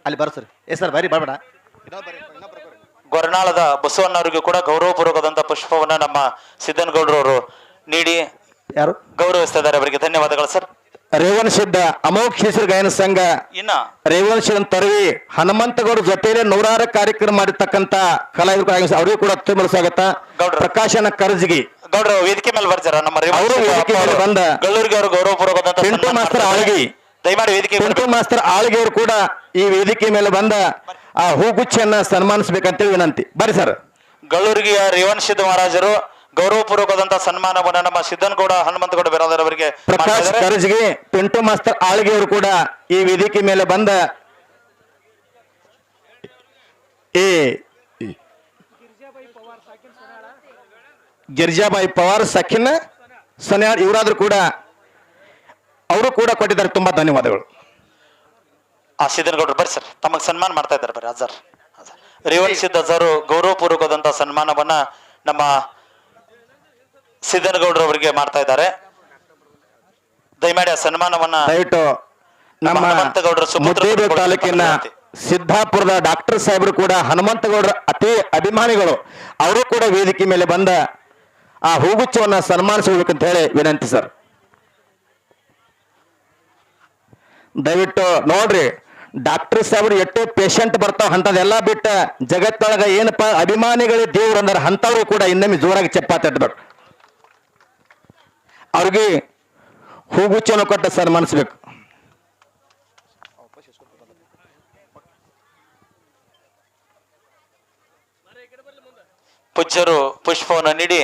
ಅಲ್ಲಿ ಬರ ಸರ್. ಸರ್ ಬರಿ ಬರಬೇಡ. ಗೊರನಾಳದ ಬಸವಣ್ಣವರಿಗೂ ಕೂಡ ಗೌರವಪೂರ್ವಕವಾದಂಥ ಪುಷ್ಪವನ್ನು ನಮ್ಮ ಸಿದ್ದನಗೌಡರವರು ನೀಡಿ ಯಾರು ಗೌರವಿಸ್ತಾ ಇದ್ದಾರೆ. ಅವರಿಗೆ ಧನ್ಯವಾದಗಳು ಸರ್. ರೇವಣ ಸಿದ್ಧ ಅಮೋಘೇಶ್ವರ ಗಾಯನ ಸಂಘ, ಇನ್ನ ರೇವಣ ಸಿದ್ಧ ತರವಿ ಹನುಮಂತಗೌಡ ಜೊತೆಯಲ್ಲಿ 100 ಕಾರ್ಯಕ್ರಮ ಮಾಡಿರ್ತಕ್ಕಂಥ ಕಲಾವಿದರು ಅವರಿಗೂ ಕೂಡ ತುಂಬ ಸ್ವಾಗತ. ಗೌಡ್ರು. ಪ್ರಕಾಶನ ಕರ್ಜಗಿ ಗೌಡ್ರು ವೇದಿಕೆ ಮೇಲೆ ಬರ್ತಾರ. ನಮ್ಮ ಅವರು ವೇದಿಕೆ ಮೇಲೆ ಬಂದ ಗಳ್ಳೂರಿಗೆ ಅವರು ಗೌರವಪೂರ್ವಕವಾದಂಥ ಪಿಂಟು ಸನ್ಮಾನ ಮಾಸ್ತರ್ ಮಾಡ್ತಾರೆ. ಆಳ್ಗಿ, ದಯಮಾಡಿ ವೇದಿಕೆ ಪಿಂಟು ಮಾಸ್ತರ್ ಆಳ್ಗಿ ಅವರು ಕೂಡ ಈ ವೇದಿಕೆ ಮೇಲೆ ಬಂದ ಆ ಹೂಗುಚ್ಛೆಯನ್ನ ಸನ್ಮಾನಿಸಬೇಕಂತೇಳಿ ವಿನಂತಿ. ಬರ್ರಿ ಸರ್. ಗಳ್ಳೂರಿಗೆಯ ರೇವಣ ಸಿದ್ಧ ಮಹಾರಾಜರು ಗೌರವಪೂರ್ವಕವಾದಂಥ ಸನ್ಮಾನವನ್ನು ನಮ್ಮ ಸಿದ್ದನಗೌಡ ಹನುಮಂತಗೌಡ ಬಿರಾದರ್ ಅವರಿಗೆ ಪ್ರಕಾಶ್ ಕರ್ಜಗಿ, ಪಿಂಟು ಮಾಸ್ತರ್ ಆಳ್ಗಿ ಅವರು ಕೂಡ ಈ ವೇದಿಕೆ ಮೇಲೆ ಬಂದ ಈ ಗಿರಿಜಾಬಾಯಿ ಪವಾರ್ ಸಖಿನ ಸನ್ಯಾಳ್ ಇವರಾದ್ರೂ ಕೂಡ ಅವರು ಕೂಡ ಕೊಟ್ಟಿದ್ದಾರೆ. ತುಂಬಾ ಧನ್ಯವಾದಗಳು. ಸಿದ್ದನಗೌಡರು ಬರ್ರಿ ಸರ್, ತಮಗೆ ಸನ್ಮಾನ ಮಾಡ್ತಾ ಇದ್ದಾರೆ. ಬರ್ರಿ ಅಜರ್ ರೇವಣ ಸಿದ್ಧ ಅಜರು ಗೌರವಪೂರ್ವಕವಾದಂಥ ಸನ್ಮಾನವನ್ನ ನಮ್ಮ ಸಿದ್ದನಗೌಡರವರಿಗೆ ಮಾಡ್ತಾ ಇದ್ದಾರೆ. ದಯಮಾಡಿ ಆ ಸನ್ಮಾನವನ್ನ ದಯವಿಟ್ಟು ನಮ್ಮ ಹನುಮಂತಗೌಡರ ಮುದ್ದೇಬಿಹಾಳ ತಾಲೂಕಿನ ಸಿದ್ದಾಪುರದ ಡಾಕ್ಟರ್ ಸಾಹೇಬರು ಕೂಡ ಹನುಮಂತಗೌಡರ ಅತಿ ಅಭಿಮಾನಿಗಳು. ಅವರು ಕೂಡ ವೇದಿಕೆ ಮೇಲೆ ಬಂದ ಆ ಹೂಗುಚ್ಛವನ್ನ ಸನ್ಮಾನಿಸಬೇಕಂತ ಹೇಳಿ ವಿನಂತಿ ಸರ್. ದಯವಿಟ್ಟು ನೋಡ್ರಿ, ಡಾಕ್ಟರ್ ಸಾಹೇಬ್ರು ಎಷ್ಟೇ ಪೇಷಂಟ್ ಬರ್ತಾವ ಅಂತದೆಲ್ಲ ಬಿಟ್ಟ ಜಗತ್ತೊಳಗ ಏನಪ್ಪ ಅಭಿಮಾನಿಗಳೇ ದೇವ್ರು ಅಂದಾರ ಅಂತವ್ರು ಕೂಡ ಇನ್ನೊಮ್ಮೆ ಜೋರಾಗಿ ಚಪ್ಪಾಳೆ ತಟ್ಟಬೇಕು. ಅವ್ರಿಗೆ ಹೂಗುಚ್ಛವನ್ನು ಕೊಟ್ಟ ಸನ್ಮಾನಿಸ್ಬೇಕು. ಪೂಜ್ಯರು ಪುಷ್ಪವನ್ನು ನೀಡಿ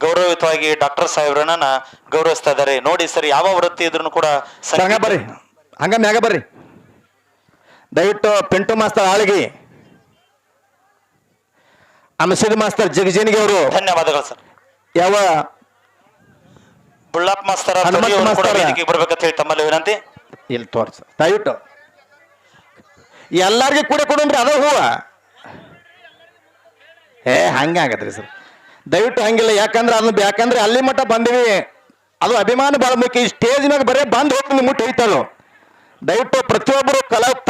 ಗೌರವಯುತವಾಗಿ ಡಾಕ್ಟರ್ ಸಾಹೇಬ್ರನ್ನ ಗೌರವಿಸ್ತಾ ಇದ್ದಾರೆ. ನೋಡಿ ಸರ್, ಯಾವ ವೃತ್ತಿ ಇದ್ರೂ ಕೂಡ ಹಂಗ ಬರ್ರಿ, ಹಂಗ ಮ್ಯಾಗ ಬರ್ರಿ. ದಯವಿಟ್ಟು ಪಿಂಟು ಮಾಸ್ತರ್ ಆಳ್ಗಿ, ಅಮಸಿದ್ ಮಾಸ್ತರ್ ಜಗಜೇನಿಗೆ ಅವರು ಧನ್ಯವಾದಗಳು ಸರ್. ಯಾವ ಬುಳ್ಳಪ್ಪ ಮಾಸ್ತರ ಹನುಮಂತ ಮಾಸ್ತರ ಬರ್ಬೇಕಂತ ಹೇಳಿ ತಮ್ಮಲ್ಲಿ ವಿನಂತಿ. ಇಲ್ಲಿ ತೋರ್ಸ ದಯವಿಟ್ಟು ಎಲ್ಲಾರ್ಗಿ ಕೂಡ ಕೊಡೋಣ್ರಿ ಅದ ಹೂವ. ಹಂಗೆ ಆಗತ್ರಿ ಸರ್, ದಯವಿಟ್ಟು ಹಂಗಿಲ್ಲ. ಯಾಕಂದ್ರೆ ಅಲ್ಲಿ ಮಟ್ಟ ಬಂದಿವಿ, ಅದು ಅಭಿಮಾನ ಭಾಳ ಮುಖ್ಯ. ಈ ಸ್ಟೇಜ್ನಾಗ ಬರೇ ಬಂದು ಹೋಗ್ತೀನಿ ಮುಟ್ಟಿ ಹೋಯ್ತದು. ದಯವಿಟ್ಟು ಪ್ರತಿಯೊಬ್ಬರು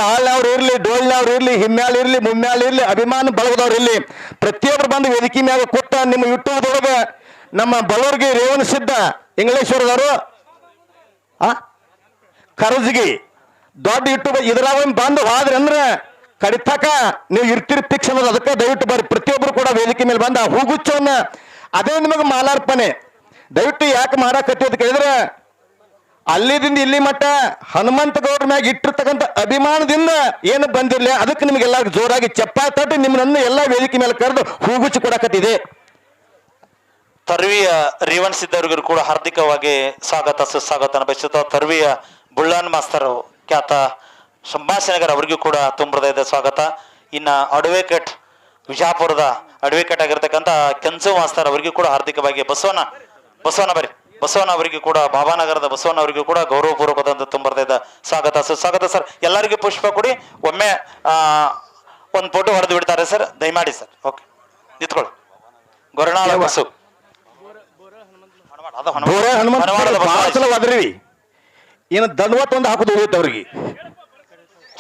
ತಾಳ್ನವ್ರು ಇರ್ಲಿ, ಡೋಲ್ನವ್ರು ಇರ್ಲಿ, ಹಿಮ್ಮ್ಯಾಲ್ ಇರ್ಲಿ, ಮುಮ್ಮ್ಯಾಲ್ ಇರ್ಲಿ, ಅಭಿಮಾನ ಬಳಗದವ್ರು ಇರ್ಲಿ, ಪ್ರತಿಯೊಬ್ಬರು ಬಂದು ವೇದಿಕೆ ಮ್ಯಾಗ ಕೊಟ್ಟ ನಿಮ್ಮ ಯೂಟ್ಯೂಬ್ದೊಳಗ ನಮ್ಮ ಬಳ್ಳೂರ್ಗಿ ರೇವಣ ಸಿದ್ಧ ಇಂಗ್ಲೇಶ್ವರದವರು ಕರಜಗಿ ದೊಡ್ಡ ಯೂಟ್ಯೂಬ್ ಇದ್ರಾಗ ಬಂದು ಹೋದ್ರಿ ಅಂದ್ರೆ ಕಡಿತಾಕ ನೀವು ಇರ್ತಿರಿ ಫಿಕ್ಸ್ ಅನ್ನೋದು. ಅದಕ್ಕೆ ದಯವಿಟ್ಟು ಬರ್ರಿ, ಪ್ರತಿಯೊಬ್ಬರು ಕೂಡ ವೇದಿಕೆ ಮೇಲೆ ಬಂದ ಹೂಗುಚ್ಛವನ್ನ ಅದೇ ನಿಮಗೆ ಮಾಲಾರ್ಪಣೆ. ದಯವಿಟ್ಟು ಯಾಕೆ ಮಾಡಾಕತ್ತಿ ಅಂತ ಕೇಳಿದ್ರೆ, ಅಲ್ಲಿದಿಂದ ಇಲ್ಲಿ ಮಟ್ಟ ಹನುಮಂತಗೌಡ್ರ ಮ್ಯಾಗ ಇಟ್ಟಿರ್ತಕ್ಕಂಥ ಅಭಿಮಾನದಿಂದ ಏನು ಬಂದಿರಲಿ, ಅದಕ್ಕೆ ನಿಮಗೆಲ್ಲ ಜೋರಾಗಿ ಚಪ್ಪಾಳೆ ತಟ್ಟಿ ನಿಮ್ಮನ್ನ ಎಲ್ಲ ವೇದಿಕೆ ಮೇಲೆ ಕರೆದು ಹೂಗುಚ್ಚಿ ಕೊಡಕತ್ತಿದೆ. ತರ್ವಿಯ ರೇವಣ ಸಿದ್ದವ್ರಿಗೂ ಕೂಡ ಹಾರ್ದಿಕವಾಗಿ ಸ್ವಾಗತ ಸುಸ್ವಾಗತ ಬಯಸುತ್ತಾ, ತರ್ವಿಯ ಬುಳ್ಳನ್ ಮಾಸ್ತರು ಖ್ಯಾತ ಸಂಭಾಷಣೆಗಾರ ಅವರಿಗೂ ಕೂಡ ತುಂಬ ಹೃದಯದ ಸ್ವಾಗತ. ಇನ್ನು ಅಡ್ವೊಕೇಟ್ ವಿಜಾಪುರದ ಅಡ್ವೊಕೇಟ್ ಆಗಿರ್ತಕ್ಕಂಥ ಕೆಂಚು ಮಾಸ್ತರ್ ಅವರಿಗೂ ಕೂಡ ಹಾರ್ದಿಕವಾಗಿ ಬಸವನ ಅವರಿಗೂ ಕೂಡ ಬಾಬಾನಗರದ ಬಸವನ ಅವರಿಗೂ ಕೂಡ ಗೌರವಪೂರ್ವಕವಾದಂಥ ತುಂಬ ಹೃದಯದ ಸ್ವಾಗತ ಸುಸ್ವಾಗತ ಸರ್. ಎಲ್ಲರಿಗೂ ಪುಷ್ಪ ಕೊಡಿ. ಒಂದು ಫೋಟೋ ಹೊಡೆದು ಬಿಡ್ತಾರೆ ಸರ್, ದಯಮಾಡಿ ಸರ್. ಓಕೆ, ನಿಂತ್ಕೊಳ್ಳಿ. ಗೊರನಾಳ ಬಸ್ಸು ಬೋರೆ ಹನುಮಂತ ಭಾಳ ಸಲ ಒದ್ರಿ ಏನು ದಂಡವತ್ ಒಂದು ಹಾಕೋದು ಹೋಯ್ತು ಅವ್ರಿಗೆ.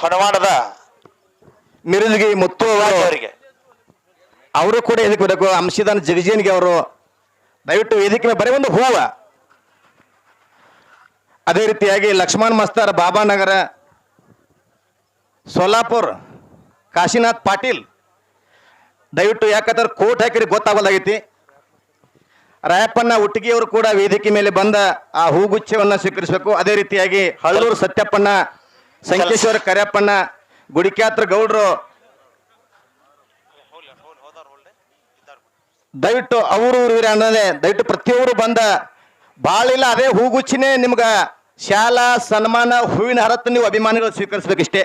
ಹೊಣವಾಡದ ಮಿರುಜಿಗೆ ಮುತ್ತು ಅವರಿಗೆ ಅವರು ಕೂಡ ಇದಕ್ಕೆ ಬರಬೇಕು. ಅಂಶದಾನ ಜಗಜೀನ್ಗೆ ಅವರು ದಯವಿಟ್ಟು ವೇದಿಕೆ ಮೇಲೆ ಬರೀ ಒಂದು ಹೂವ. ಅದೇ ರೀತಿಯಾಗಿ ಲಕ್ಷ್ಮಣ್ ಮಸ್ತಾರ್ ಬಾಬಾನಗರ, ಸೋಲಾಪುರ್ ಕಾಶಿನಾಥ್ ಪಾಟೀಲ್, ದಯವಿಟ್ಟು ಯಾಕಂದ್ರೆ ಕೋಟ್ ಹಾಕಿರಿ ಗೊತ್ತಾಗಲಾಗೈತಿ. ರಾಯಪ್ಪನ ಉಟ್ಟಿಗೆಯವರು ಕೂಡ ವೇದಿಕೆ ಮೇಲೆ ಬಂದ ಆ ಹೂಗುಚ್ಛವನ್ನು ಸ್ವೀಕರಿಸಬೇಕು. ಅದೇ ರೀತಿಯಾಗಿ ಹಳ್ಳೂರು ಸತ್ಯಪ್ಪಣ್ಣ, ಸಂಕೇಶ್ವರ ಕರ್ಯಪ್ಪಣ್ಣ, ಗುಡಿಕ್ಯಾತ್ರ ಗೌಡ್ರು, ದಯವಿಟ್ಟು ಅವರು ಅನ್ನೋದೇ ದಯವಿಟ್ಟು ಪ್ರತಿಯೊಬ್ಬರು ಬಂದ ಬಾಳಿಲ್ಲ ಅದೇ ಹೂಗುಚ್ಚಿನೇ ನಿಮ್ಗ ಶಾಲಾ ಸನ್ಮಾನ ಹೂವಿನ ಹರತ್ತು ನೀವು ಅಭಿಮಾನಿಗಳು ಸ್ವೀಕರಿಸಬೇಕಿಷ್ಟೇ.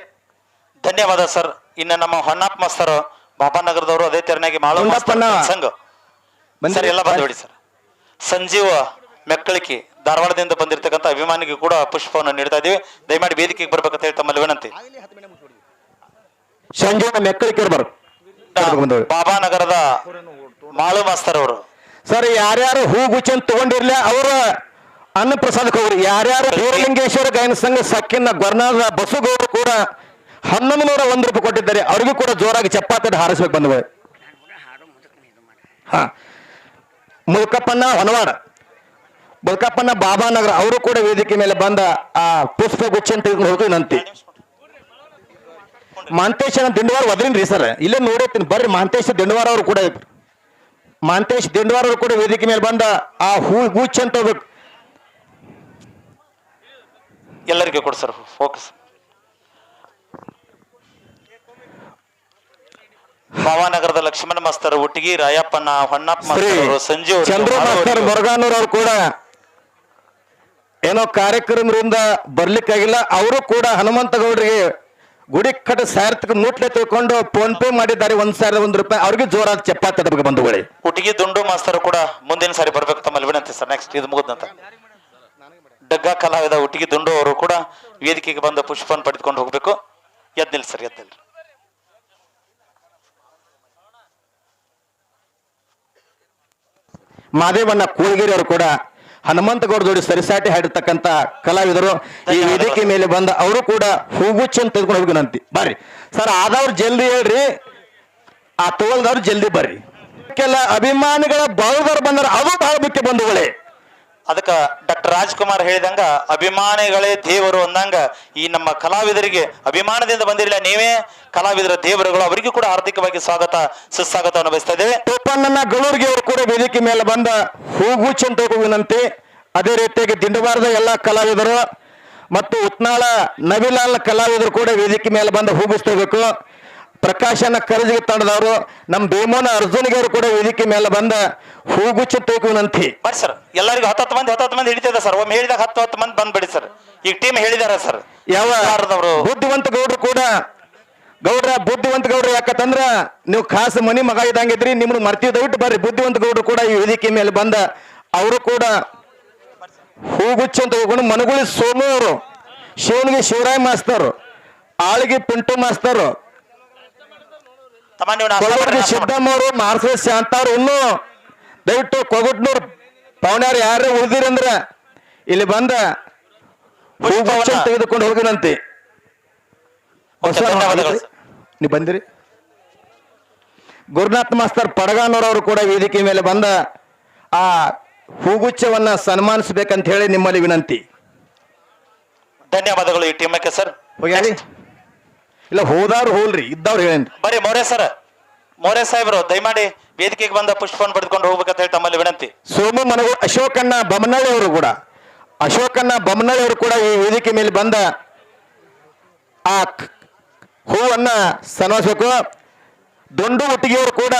ಧನ್ಯವಾದ ಸರ್. ಇನ್ನು ನಮ್ಮ ಹೊನ್ನಪ್ಪ ಮಸ್ತರು ಬಾಬಾನಗರದವರು ಅದೇ ತೆರನಾಗಿ ಮಾಳು ಸಂಘ ಸರ್ ಎಲ್ಲ ಬಂದ್ಬಿಡಿ ಸರ್. ಸಂಜೀವ ಮೆಕ್ಕಳಿಕೆ ಧಾರವಾಡದಿಂದ ಬಂದಿರತಕ್ಕಂಥ ಅಭಿಮಾನಿಗೆ ಕೂಡ ಪುಷ್ಪವನ್ನು ನೀಡ್ತಾ ಇದೀವಿ. ದಯಮಾಡಿ ವೇದಿಕೆಗೆ ಬರ್ಬೇಕಂತ ಹೇಳಿ ತಮ್ಮಲ್ಲಿ ವಿನಂತಿ. ಸಂಜೀವ ಮೆಕ್ಕಳಿಕೆ ಬಾಬಾನಗರದ ಮಾಳು ಮಾಸ್ತರ್ ಅವರು ಸರ್ ಯಾರ್ಯಾರು ಹೂಗುಚ್ಚನ್ನು ತಗೊಂಡಿರ್ಲಿ ಅವರು ಅನ್ನ ಪ್ರಸಾದಕ್ಕೆ ಹೋಗ್ರಿ. ಯಾರ್ಯಾರು ವೀರಲಿಂಗೇಶ್ವರ ಗಾಯನ ಸಂಘ ಸಕ್ಕಿನ ಗೊರ್ನಾದ ಬಸುಗೌಡರು ಕೂಡ 1101 ರೂಪಾಯಿ ಕೊಟ್ಟಿದ್ದಾರೆ. ಅವ್ರಿಗೂ ಕೂಡ ಜೋರಾಗಿ ಚಪ್ಪಾತಿ ಹಾರಿಸ್ಬೇಕು ಬಂದವರು. ಹಾ, ಮುಲ್ಕಪ್ಪಣ್ಣ ಹೊನವಾಡ, ಮುಲ್ಕಪ್ಪಣ್ಣ ಬಾಬಾನಗರ ಅವರು ಕೂಡ ವೇದಿಕೆ ಮೇಲೆ ಬಂದ ಆ ಪುಷ್ಪ ಗುಚ್ಛನ್ನು ತೆಗೆದುಕೊಂಡು ಹೋಗಿ ವಿನಂತಿ. ಮಾಂತೇಶ ದಿಂಡವಾರ ಒದ್ರಿನ್ರಿ ಸರ್, ಇಲ್ಲೇ ನೋಡತ್ತೀನಿ ಬರ್ರಿ. ಮಾಂತೇಶ ದಿಂಡವಾರ ಅವರು ಕೂಡ ಮಾಂತೇಶ್ ದಿಂಡವಾರ ಅವರು ಕೂಡ ವೇದಿಕೆ ಮೇಲೆ ಬಂದ ಆ ಹೂ ಗುಚ್ಛ ಅಂತ ಹೋಗ್ಬೇಕು. ಎಲ್ಲರಿಗೆ ಕೊಡಿ ಸರ್ ಫೋಕಸ್. ಭಾವನಗರದ ಲಕ್ಷ್ಮಣ ಮಾಸ್ತರ್, ಒಟ್ಟಿಗೆ ರಾಯಪ್ಪನ, ಹೊನ್ನಪ್ಪ ಮಾಸ್ತರ್, ಸಂಜೀವ್ ಚಂದ್ರ ಮಾಸ್ತರ್ ಮೊರಗಾನೂರ್ ಅವರು ಕೂಡ ಏನೋ ಕಾರ್ಯಕ್ರಮದಿಂದ ಬರ್ಲಿಕ್ಕಾಗಿಲ್ಲ. ಅವರು ಕೂಡ ಹನುಮಂತ ಗೌಡರಿಗೆ ಗುಡಿ ಕಟ್ಟ ಸಾರ್ಥಕ ನೋಟ್ಲೆ ತಿಳ್ಕೊಂಡು ಫೋನ್ ಪೇ ಮಾಡಿದ್ದಾರೆ 1,001 ರೂಪಾಯಿ. ಅವ್ರಿಗೆ ಜೋರಾದ ಚಪ್ಪಾತಿ ಬಗ್ಗೆ ಬಂಧುಗಳೇ. ಒಟ್ಟಿಗೆ ದುಂಡು ಮಾಸ್ತರ್ ಕೂಡ ಮುಂದಿನ ಸಾರಿ ಬರ್ಬೇಕು ತಮ್ಮಲ್ಲಿ ವಿನಂತಿ ಸರ್. ನೆಕ್ಸ್ಟ್ ಇದು ಮುಗಿದಂತ ಡಗ್ಗ ಕಲಾವಿದ ಒಟ್ಟಿಗೆ ದುಂಡು ಅವರು ಕೂಡ ವೇದಿಕೆಗೆ ಬಂದ ಪುಷ್ಪವನ್ನು ಪಡೆದುಕೊಂಡು ಹೋಗ್ಬೇಕು. ಎದ್ನಿಲ್ ಸರ್, ಎದ್ನಿಲ್. ಮಾದೇವಣ್ಣ ಕೂಳಗಿರಿ ಅವರು ಕೂಡ ಹನುಮಂತಗೌಡ ಜೋಡಿ ಸರಿಸಾಟಿ ಹಾಡಿರ್ತಕ್ಕಂಥ ಕಲಾವಿದರು ಈ ವೇದಿಕೆ ಮೇಲೆ ಬಂದ ಅವರು ಕೂಡ ಹೂಗುಚ್ಚನ್ನು ತೆಗೆದುಕೊಂಡು ಹೋಗಿ ವಿನಂತಿ. ಬರ್ರಿ ಸರ್, ಆದವ್ರು ಜಲ್ದಿ ಹೇಳ್ರಿ, ಆ ತಗೊಳ್ದವ್ರು ಜಲ್ದಿ ಬರ್ರಿ. ಕೆಲ ಅಭಿಮಾನಿಗಳ ಬಾಳುದವ್ರು ಬಂದಾರ, ಅದು ಬಹಳ ಮುಖ್ಯ ಬಂಧುಗಳೇ. ಅದಕ್ಕೆ ಡಾಕ್ಟರ್ ರಾಜ್ಕುಮಾರ್ ಹೇಳಿದಂಗ ಅಭಿಮಾನಿಗಳೇ ದೇವರು ಅಂದಂಗ ಈ ನಮ್ಮ ಕಲಾವಿದರಿಗೆ ಅಭಿಮಾನದಿಂದ ಬಂದಿರಲಿಲ್ಲ, ನೀವೇ ಕಲಾವಿದರ ದೇವರುಗಳು. ಅವರಿಗೂ ಕೂಡ ಆರ್ಥಿಕವಾಗಿ ಸ್ವಾಗತ ಸುಸ್ವಾಗತವನ್ನು ಬಯಸ್ತಾ ಇದ್ದೇವೆ. ಟೋಪಣ್ಣನ ಗಳೂರಿಗೆ ಅವರು ಕೂಡ ವೇದಿಕೆ ಮೇಲೆ ಬಂದ ಹೂಗುಚ್ಚನ್ನು ತೆಗೆದುಕೊಂಡು ವಿನಂತಿ. ಅದೇ ರೀತಿಯಾಗಿ ದಿಂಡವಾರದ ಎಲ್ಲ ಕಲಾವಿದರು ಮತ್ತು ಉತ್ನಾಳ ನವಿಲಾಲ್ ಕಲಾವಿದರು ಕೂಡ ವೇದಿಕೆ ಮೇಲೆ ಬಂದ ಹೂಗಿಸ್ತಬೇಕು. ಪ್ರಕಾಶನ ಕರಜಿಗೆ ತಂಡದವರು ನಮ್ಮ ಭೀಮನ ಅರ್ಜುನಿಗೆ ಅವರು ಕೂಡ ವೇದಿಕೆ ಮೇಲೆ ಬಂದ ಹೂಗುಚ್ಚ ತೂಕು ವಿನಂತಿ. ಬರ್ರಿ ಸರ್, ಎಲ್ಲರಿಗೂ 10 ಮಂದಿ ಹಿಡಿತಿದೆ ಸರ್. ಒಮ್ಮೆ ಹೇಳಿದಾಗ 10 ಮಂದಿ ಬಂದ್ಬಿಡಿ ಸರ್. ಈಗ ಟೀಮ್ ಹೇಳಿದಾರ ಸರ್. ಯಾವ ಬುದ್ಧಿವಂತ ಗೌಡ್ರು ಕೂಡ ಬುದ್ಧಿವಂತ ಗೌಡ್ರು ಯಾಕಂದ್ರ ನೀವು ಖಾಸ ಮನಿ ಮಗ ಇದ್ದಂಗಿದ್ರಿ, ನಿಮ್ಗೆ ಮರ್ತೀವಿ, ದಯವಿಟ್ಟು ಬರ್ರಿ. ಬುದ್ಧಿವಂತ ಗೌಡ್ರು ಕೂಡ ಈ ವೇದಿಕೆ ಮೇಲೆ ಬಂದ ಅವರು ಕೂಡ ಹೂಗುಚ್ಚ ಅಂತ ಹೋಗೋಣ. ಮನಗುಳಿ ಸೋಮು ಅವರು, ಶಿವನಿಗೆ ಶಿವರಾಯ್ ಮಾಸ್ತರ್, ಆಳಿಗೆ ಪಿಂಟು ಮಾಸ್ತರ್, ಸಿದ್ದಮ್ಮ ಅವರು, ಮಾರ್ಸ ಶಾಂತ ಅವರು, ಇನ್ನೂ ದಯವಿಟ್ಟು ಕೊಗಟ್ನೂರು ಪವನ್ಯಾರು ಯಾರೇ ಉಳಿದಿರಂದ್ರ ಇಲ್ಲಿ ಬಂದ ಹೂಗುಚ್ಚ ತೆಗೆದುಕೊಂಡು ಹೋಗಿನಂತೆ. ನೀವು ಬಂದಿರಿ. ಗುರುನಾಥ್ ಮಾಸ್ತರ್ ಪಡಗಾನೂರವರು ಕೂಡ ವೇದಿಕೆ ಮೇಲೆ ಬಂದ ಆ ಹೂಗುಚ್ಚವನ್ನ ಸನ್ಮಾನಿಸಬೇಕಂತ ಹೇಳಿ ನಿಮ್ಮಲ್ಲಿ ವಿನಂತಿ. ಧನ್ಯವಾದಗಳು ಈ ಟೀಮಕ್ಕೆ ಸರ್. ಹೋಗ್ಯಾರಿ ಇಲ್ಲ ಹೋದವ್ರು ಹೋಲ್ರಿ, ಇದ್ದವ್ರು ಹೇಳೇನ್ರಿ. ಬರೀ ಮೋರೆ ಸರ್, ಮೋರೆ ಸಾಹೇಬರು ದಯಮಾಡಿ ವೇದಿಕೆಗೆ ಬಂದ ಪುಷ್ಪವನ್ನು ಪಡೆದುಕೊಂಡು ಹೋಗ್ಬೇಕಂತ ಹೇಳಿ ತಮ್ಮಲ್ಲಿ ವಿನಂತಿ. ಸೋಮು ಮನಗು ಅಶೋಕಣ್ಣ ಬೊಮ್ಮನಳ್ಳಿ ಅವರು ಕೂಡ ಈ ವೇದಿಕೆ ಮೇಲೆ ಬಂದ ಆ ಹೂವನ್ನ ಸನ್ಮಾನಿಸಬೇಕು. ದೊಂಡು ಒಟ್ಟಿಗೆಯವರು ಕೂಡ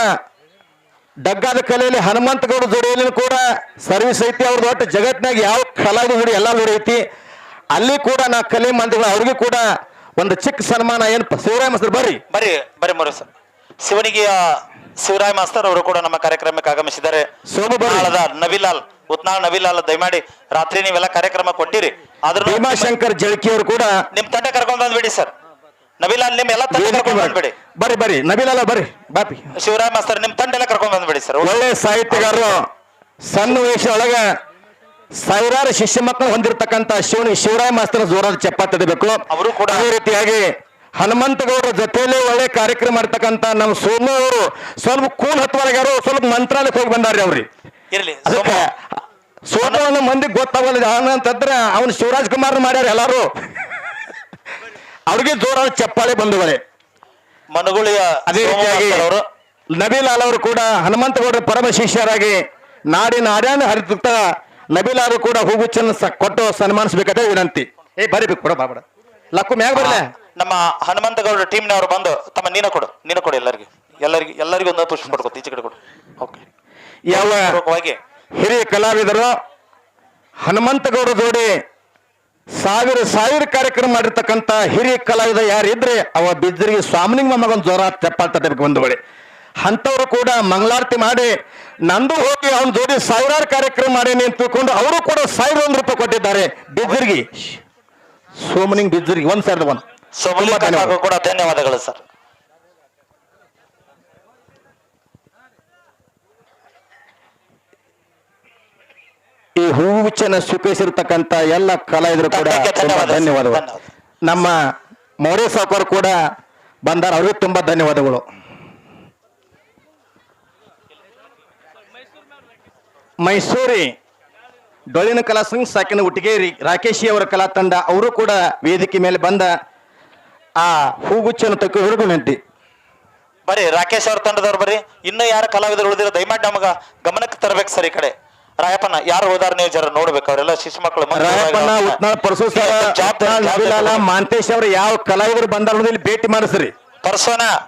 ಡಗ್ಗಾದ ಕಲೆಯಲ್ಲಿ ಹನುಮಂತಗೌಡ ಜೋಡಿಯಲ್ಲಿ ಕೂಡ ಸರ್ವಿಸ್ ಐತಿ. ಅವ್ರದ್ದು ಒಟ್ಟು ಜಗತ್ತಿನಾಗ ಯಾವ ಕಲಾವಿದ ನೋಡಿ ಎಲ್ಲ ನೋಡಿ ಐತಿ. ಅಲ್ಲಿ ಕೂಡ ನಾ ಕಲೆ ಮಂದಿಗಳು ಅವ್ರಿಗೂ ಕೂಡ ಒಂದು ಚಿಕ್ಕ ಸನ್ಮಾನ. ಏನು ಶಿವರಾಯ ಮಾಸ್ತರ್ ಬರ್ರಿ ಮೋರೆ ಸರ್. ಶಿವರಾಯ್ ಮಾಸ್ತರ್ ಅವರು ಕೂಡ ನಮ್ಮ ಕಾರ್ಯಕ್ರಮಕ್ಕೆ ಆಗಮಿಸಿದ್ದಾರೆ. ನವಿಲಾಲ್ ಉತ್ನಾಳ್ ನವಿಲಾಲ್ ದಯಮಾಡಿ ರಾತ್ರಿ ನೀವೆಲ್ಲ ಕಾರ್ಯಕ್ರಮ ಕೊಟ್ಟಿರಿ, ಆದ್ರೂ ಭೀಮಾಶಂಕರ್ ಜಳಕಿ ಅವರು ಕೂಡ ನಿಮ್ ತಂಡ ಕರ್ಕೊಂಡು ಬಂದ್ಬಿಡಿ ಸರ್. ನಬೀಲಾಲ್ ನಿಮ್ ಎಲ್ಲ ತಂಡ ಕರ್ಕೊಂಡ್ ಬಂದ್ಬಿಡಿ. ಬರ್ರಿ ಬರ್ರಿ ನಬೀಲಾಲ ಬರ್ರಿ ಬಾಪಿ. ಶಿವರಾಮ್ ಮಾಸ್ತರ್ ನಿಮ್ ತಂಡ ಎಲ್ಲ ಕರ್ಕೊಂಡ್ ಬಂದ್ಬಿಡಿ ಸರ್. ಒಳ್ಳೆ ಸಾಹಿತ್ಯಗಾರರು, ಸಣ್ಣ ವಯಸ್ಸೊಳಗ ಸಾವಿರಾರು ಶಿಷ್ಯ ಮಕ್ಕಳು ಹೊಂದಿರತಕ್ಕಂತ ಶಿವರಾಯ ಮಾಸ್ತರ್ ಜೋರಾದ ಚಪ್ಪಾಳೆ ತಡಬೇಕು. ಅವರು ಕೂಡ ಅದೇ ರೀತಿಯಾಗಿ ಹನುಮಂತಗೌಡರ ಜೊತೆಯಲ್ಲಿ ಒಳ್ಳೆ ಕಾರ್ಯಕ್ರಮ ಮಾಡ್ತಕ್ಕಂತ ನಮ್ಮ ಸೋಮು ಅವರು ಸ್ವಲ್ಪ ಕೂಲ್ ಹತ್ತುವರೆಗಾರು ಸ್ವಲ್ಪ ಮಂತ್ರಾಲಯಕ್ಕೆ ಹೋಗಿ ಬಂದಾರ್ರಿ ಅವ್ರಿ. ಇರ್ಲಿ ಅದಕ್ಕೆ ಸೋಮಣ್ಣ ಮಂದಿಗೆ ಗೊತ್ತಾಗಲ್ಲ ಅಂತಂದ್ರೆ ಅವನು ಶಿವರಾಜ್ ಕುಮಾರ್ ಮಾಡ್ಯಾರ ಎಲ್ಲಾರು. ಅವ್ರಿಗೆ ಜೋರಾದ ಚಪ್ಪಾಳೆ ಬಂಧುಗಳೇ. ಮನಗುಳಿಯ ಅದೇ ರೀತಿಯಾಗಿ ಅವರು ನಬೀಲಾಲ್ ಅವರು ಕೂಡ ಹನುಮಂತಗೌಡರ ಪರಮ ಶಿಷ್ಯರಾಗಿ ನಾಡಿನ ಆಡ್ಯಾನ ಹರಿತ ನಬೀಲಾರು ಕೂಡ ಹೂಗುಚ್ಚನ್ನು ಕೊಟ್ಟು ಸನ್ಮಾನಿಸಬೇಕಂತ ವಿನಂತಿ. ಬರೀಬೇಕು ಕೊಡ ಬಾಬಡ ಲಕ್ಕು ಮ್ಯಾಗ ಬರಲ್ಲ. ನಮ್ಮ ಹನುಮಂತಗೌಡ ಟೀಮ್ನವರು ಬಂದು ತಮ್ಮ ನೀನು ಕೊಡು ಎಲ್ಲರಿಗೂ ಒಂದು ಪುಷ್ಪ ಕೊಡ್ಕೊ ಈಚೆ ಕಡೆ ಕೊಡು. ಓಕೆ. ಯಾವ ಹಿರಿಯ ಕಲಾವಿದರು ಹನುಮಂತಗೌಡ ಜೋಡಿ ಸಾವಿರ ಕಾರ್ಯಕ್ರಮ ಮಾಡಿರ್ತಕ್ಕಂಥ ಹಿರಿಯ ಕಲಾವಿದ ಯಾರಿದ್ರೆ ಅವ ಬಿದ್ದರಿಗೆ ಸ್ವಾಮಿನಿಂಗ ಮಗನ ಜೋರ ಚಪ್ಪಾಳೆ ತಟ್ಟಬೇಕು ಬಂಧುಗಳೇ. ಅಂಥವ್ರು ಕೂಡ ಮಂಗಳಾರತಿ ಮಾಡಿ ನಂದು ಹೋಗಿ ಅವನ ಜೋಡಿ ಸಾವಿರಾರು ಕಾರ್ಯಕ್ರಮ ಮಾಡಿ ನಿಂತುಕೊಂಡು ಅವರು ಕೂಡ 1,001 ರೂಪಾಯಿ ಕೊಟ್ಟಿದ್ದಾರೆ ಬಿದ್ದರಿಗೆ. ಸೋಮನಿಂಗ್ ಬಿದ್ದರಿಗೆ 1,001. ಸೋಮಲಿಂಗ ಕೂಡ ಧನ್ಯವಾದಗಳು ಸರ್. ಈ ಹೂಗುಚ್ಚನ ಸ್ವೀಕರಿಸಿರ್ತಕ್ಕಂಥ ಎಲ್ಲ ಕಲಾವಿದರು ಕೂಡ ಧನ್ಯವಾದಗಳು. ನಮ್ಮ ಮೌರ್ಯ ಸಾವುಕಾರ ಕೂಡ ಬಂದಾರ, ಅವ್ರಿಗೆ ತುಂಬಾ ಧನ್ಯವಾದಗಳು. ಮೈಸೂರಿ ಡೊಳ್ಳಿನ ಕಲಾ ಸಂಘ ಸಾಕಿನ ಹುಟ್ಟಿಗೇರಿ ರಾಕೇಶಿ ಅವರ ಕಲಾ ತಂಡ ಅವರು ಕೂಡ ವೇದಿಕೆ ಮೇಲೆ ಬಂದ ಆ ಹೂಗುಚ್ಚನ್ನು ತಕ್ಕ ಹಿಡಿದು ನಿಂತಿ. ಬರ್ರಿ ರಾಕೇಶ್ ಅವ್ರ ತಂಡದವ್ರು ಬರ್ರಿ. ಇನ್ನು ಯಾರು ಕಲಾವಿದರು ಉಳಿದಿರೋ ದಯಮಾಡಿ ನಮಗ ಗಮನಕ್ಕೆ ತರಬೇಕು ಸರ್. ಈ ಕಡೆ ರಾಯಪ್ಪನ ಯಾರು ಹೋದಾರ ನೀವು ಜರ ನೋಡ್ಬೇಕು. ಅವರೆಲ್ಲ ಶಿಶು ಮಕ್ಕಳು ರಾಯಪ್ಪನ ಉತ್ನಾಳ್ ಪರಸು ಮಾಂತೇಶ್ ಅವರು ಯಾವ ಕಲಾವಿದರು ಬಂದಾರ ಇಲ್ಲಿ ಭೇಟಿ ಮಾಡಿಸ್ರಿ.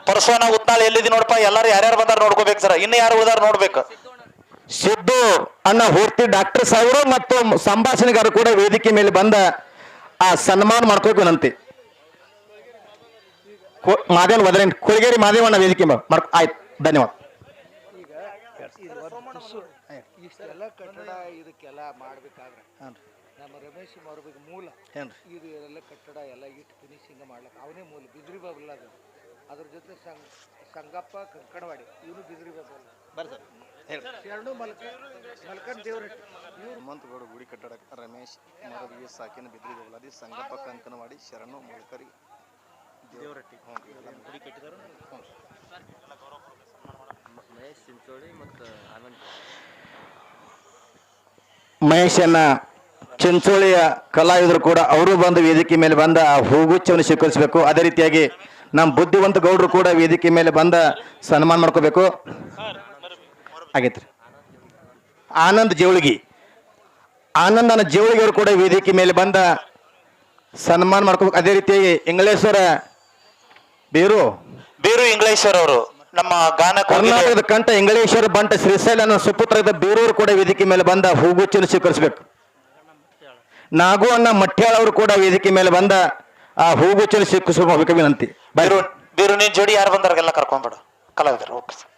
ಪರ್ಸೋನ ಉತ್ನಾಳ್ ಎಲ್ಲಿದೆ ನೋಡಪ್ಪ. ಎಲ್ಲಾರು ಯಾರ್ಯಾರು ಬಂದಾರ ನೋಡ್ಕೋಬೇಕು ಸರ್. ಇನ್ನು ಯಾರು ಉಳಿದಾರ ನೋಡ್ಬೇಕು. ಸಿದ್ದು ಅಣ್ಣ ಹೂರ್ತಿ ಡಾಕ್ಟರ್ ಸಾಹೇಬರು ಮತ್ತು ಸಂಭಾಷಣೆಗಾರರು ಕೂಡ ವೇದಿಕೆ ಮೇಲೆ ಬಂದ ಆ ಸನ್ಮಾನ ಮಾಡ್ಕೋಬೇಕು ವಿನಂತಿ. ಮಾದೇವನ್ ವದರೇನ್ ಕೊಳಗೇರಿ ಮಾದೇವಣ್ಣ ವೇದಿಕೆ ಆಯ್ತು. ಧನ್ಯವಾದ. ಇಷ್ಟೆಲ್ಲ ಕಟ್ಟಡ ಇದಕ್ಕೆಲ್ಲ ಮಾಡ್ಬೇಕಾದ್ರೆ ನಮ್ಮ ರಮೇಶ್ ಅವ್ರಿಗೆ ಮೂಲ ಇದು ಎಲ್ಲ ಕಟ್ಟಡ ಎಲ್ಲ ಇಟ್ಟು ಫಿನಿಶಿಂಗ್ ಮಾಡ್ಲಿಕ್ಕೆ ಅವನೇ ಮೂಲ. ಬಿದ್ರಿ ಬಾಬಲ್ಲ ಅದು. ಅದ್ರ ಜೊತೆ ಸಂಗಪ್ಪ ಕಂಕಣವಾಡಿ ಇವನು ಬಿದ್ರಿ ಬಾಬಲ್ಲ. ಬರ್ತಾರೆ ಶರಣು ಮಲ್ಕನ್ ದೇವ್ರ ಹನುಮಂತಗೌಡ ಗುಡಿ ಕಟ್ಟಡ ರಮೇಶ್ ಮರಬಿಗೆ ಸಾಕಿನ ಬಿದ್ರಿ ಬಾಬಲ್ಲ ಸಂಗಪ್ಪ ಕಂಕಣವಾಡಿ ಶರಣು ಮಲ್ಕರಿ ದೇವರಟ್ಟಿ ಗುಡಿ ಕಟ್ಟಿದಾರ. ಮಹೇಶ್ ಚಿಂಚೋಳಿ ಮತ್ತು ಮಹೇಶನ್ನ ಚಿಂಚೋಳಿಯ ಕಲಾವಿದರು ಕೂಡ ಅವರು ಬಂದು ವೇದಿಕೆ ಮೇಲೆ ಬಂದ ಆ ಹೂಗುಚ್ಚವನ್ನು ಸ್ವೀಕರಿಸಬೇಕು. ಅದೇ ರೀತಿಯಾಗಿ ನಮ್ಮ ಬುದ್ಧಿವಂತ ಗೌಡರು ಕೂಡ ವೇದಿಕೆ ಮೇಲೆ ಬಂದ ಸನ್ಮಾನ ಮಾಡ್ಕೋಬೇಕು. ಆಗೈತ್ರಿ. ಆನಂದನ ಜೇವಳಿಗೆ ಅವರು ಕೂಡ ವೇದಿಕೆ ಮೇಲೆ ಬಂದ ಸನ್ಮಾನ ಮಾಡ್ಕೋಬೇಕು. ಅದೇ ರೀತಿಯಾಗಿ ಇಂಗ್ಲೇಶ್ವರ ಬೇರು ಇಂಗ್ಲೇಶ್ವರ ಅವರು ನಮ್ಮ ಗಾನ ಕರ್ನಾಟಕದ ಕಂಠ ಇಂಗ್ಲೇಶ್ವರ ಬಂಟ ಶ್ರೀಶೈಲ ಸುಪುತ್ರದ ಬೇರೂರು ಕೂಡ ವೇದಿಕೆ ಮೇಲೆ ಬಂದ ಹೂಗುಚ್ಚನ್ನು ಸ್ವೀಕರಿಸಬೇಕು. ನಾಗು ಅಣ್ಣ ಮಠ್ಯಾಳ ಅವರು ಕೂಡ ವೇದಿಕೆ ಮೇಲೆ ಬಂದ ಆ ಹೂಗುಚ್ಚನ್ನು ಸ್ವೀಕರಿಸಬೇಕು ವಿನಂತಿ. ಬೇರು ನೀನ್ ಜೋಡಿ ಯಾರು ಬಂದಾರೆಲ್ಲ ಕರ್ಕೊಂಡ್ಬಿಡು ಕಲಾವಿದರು. Okay sir.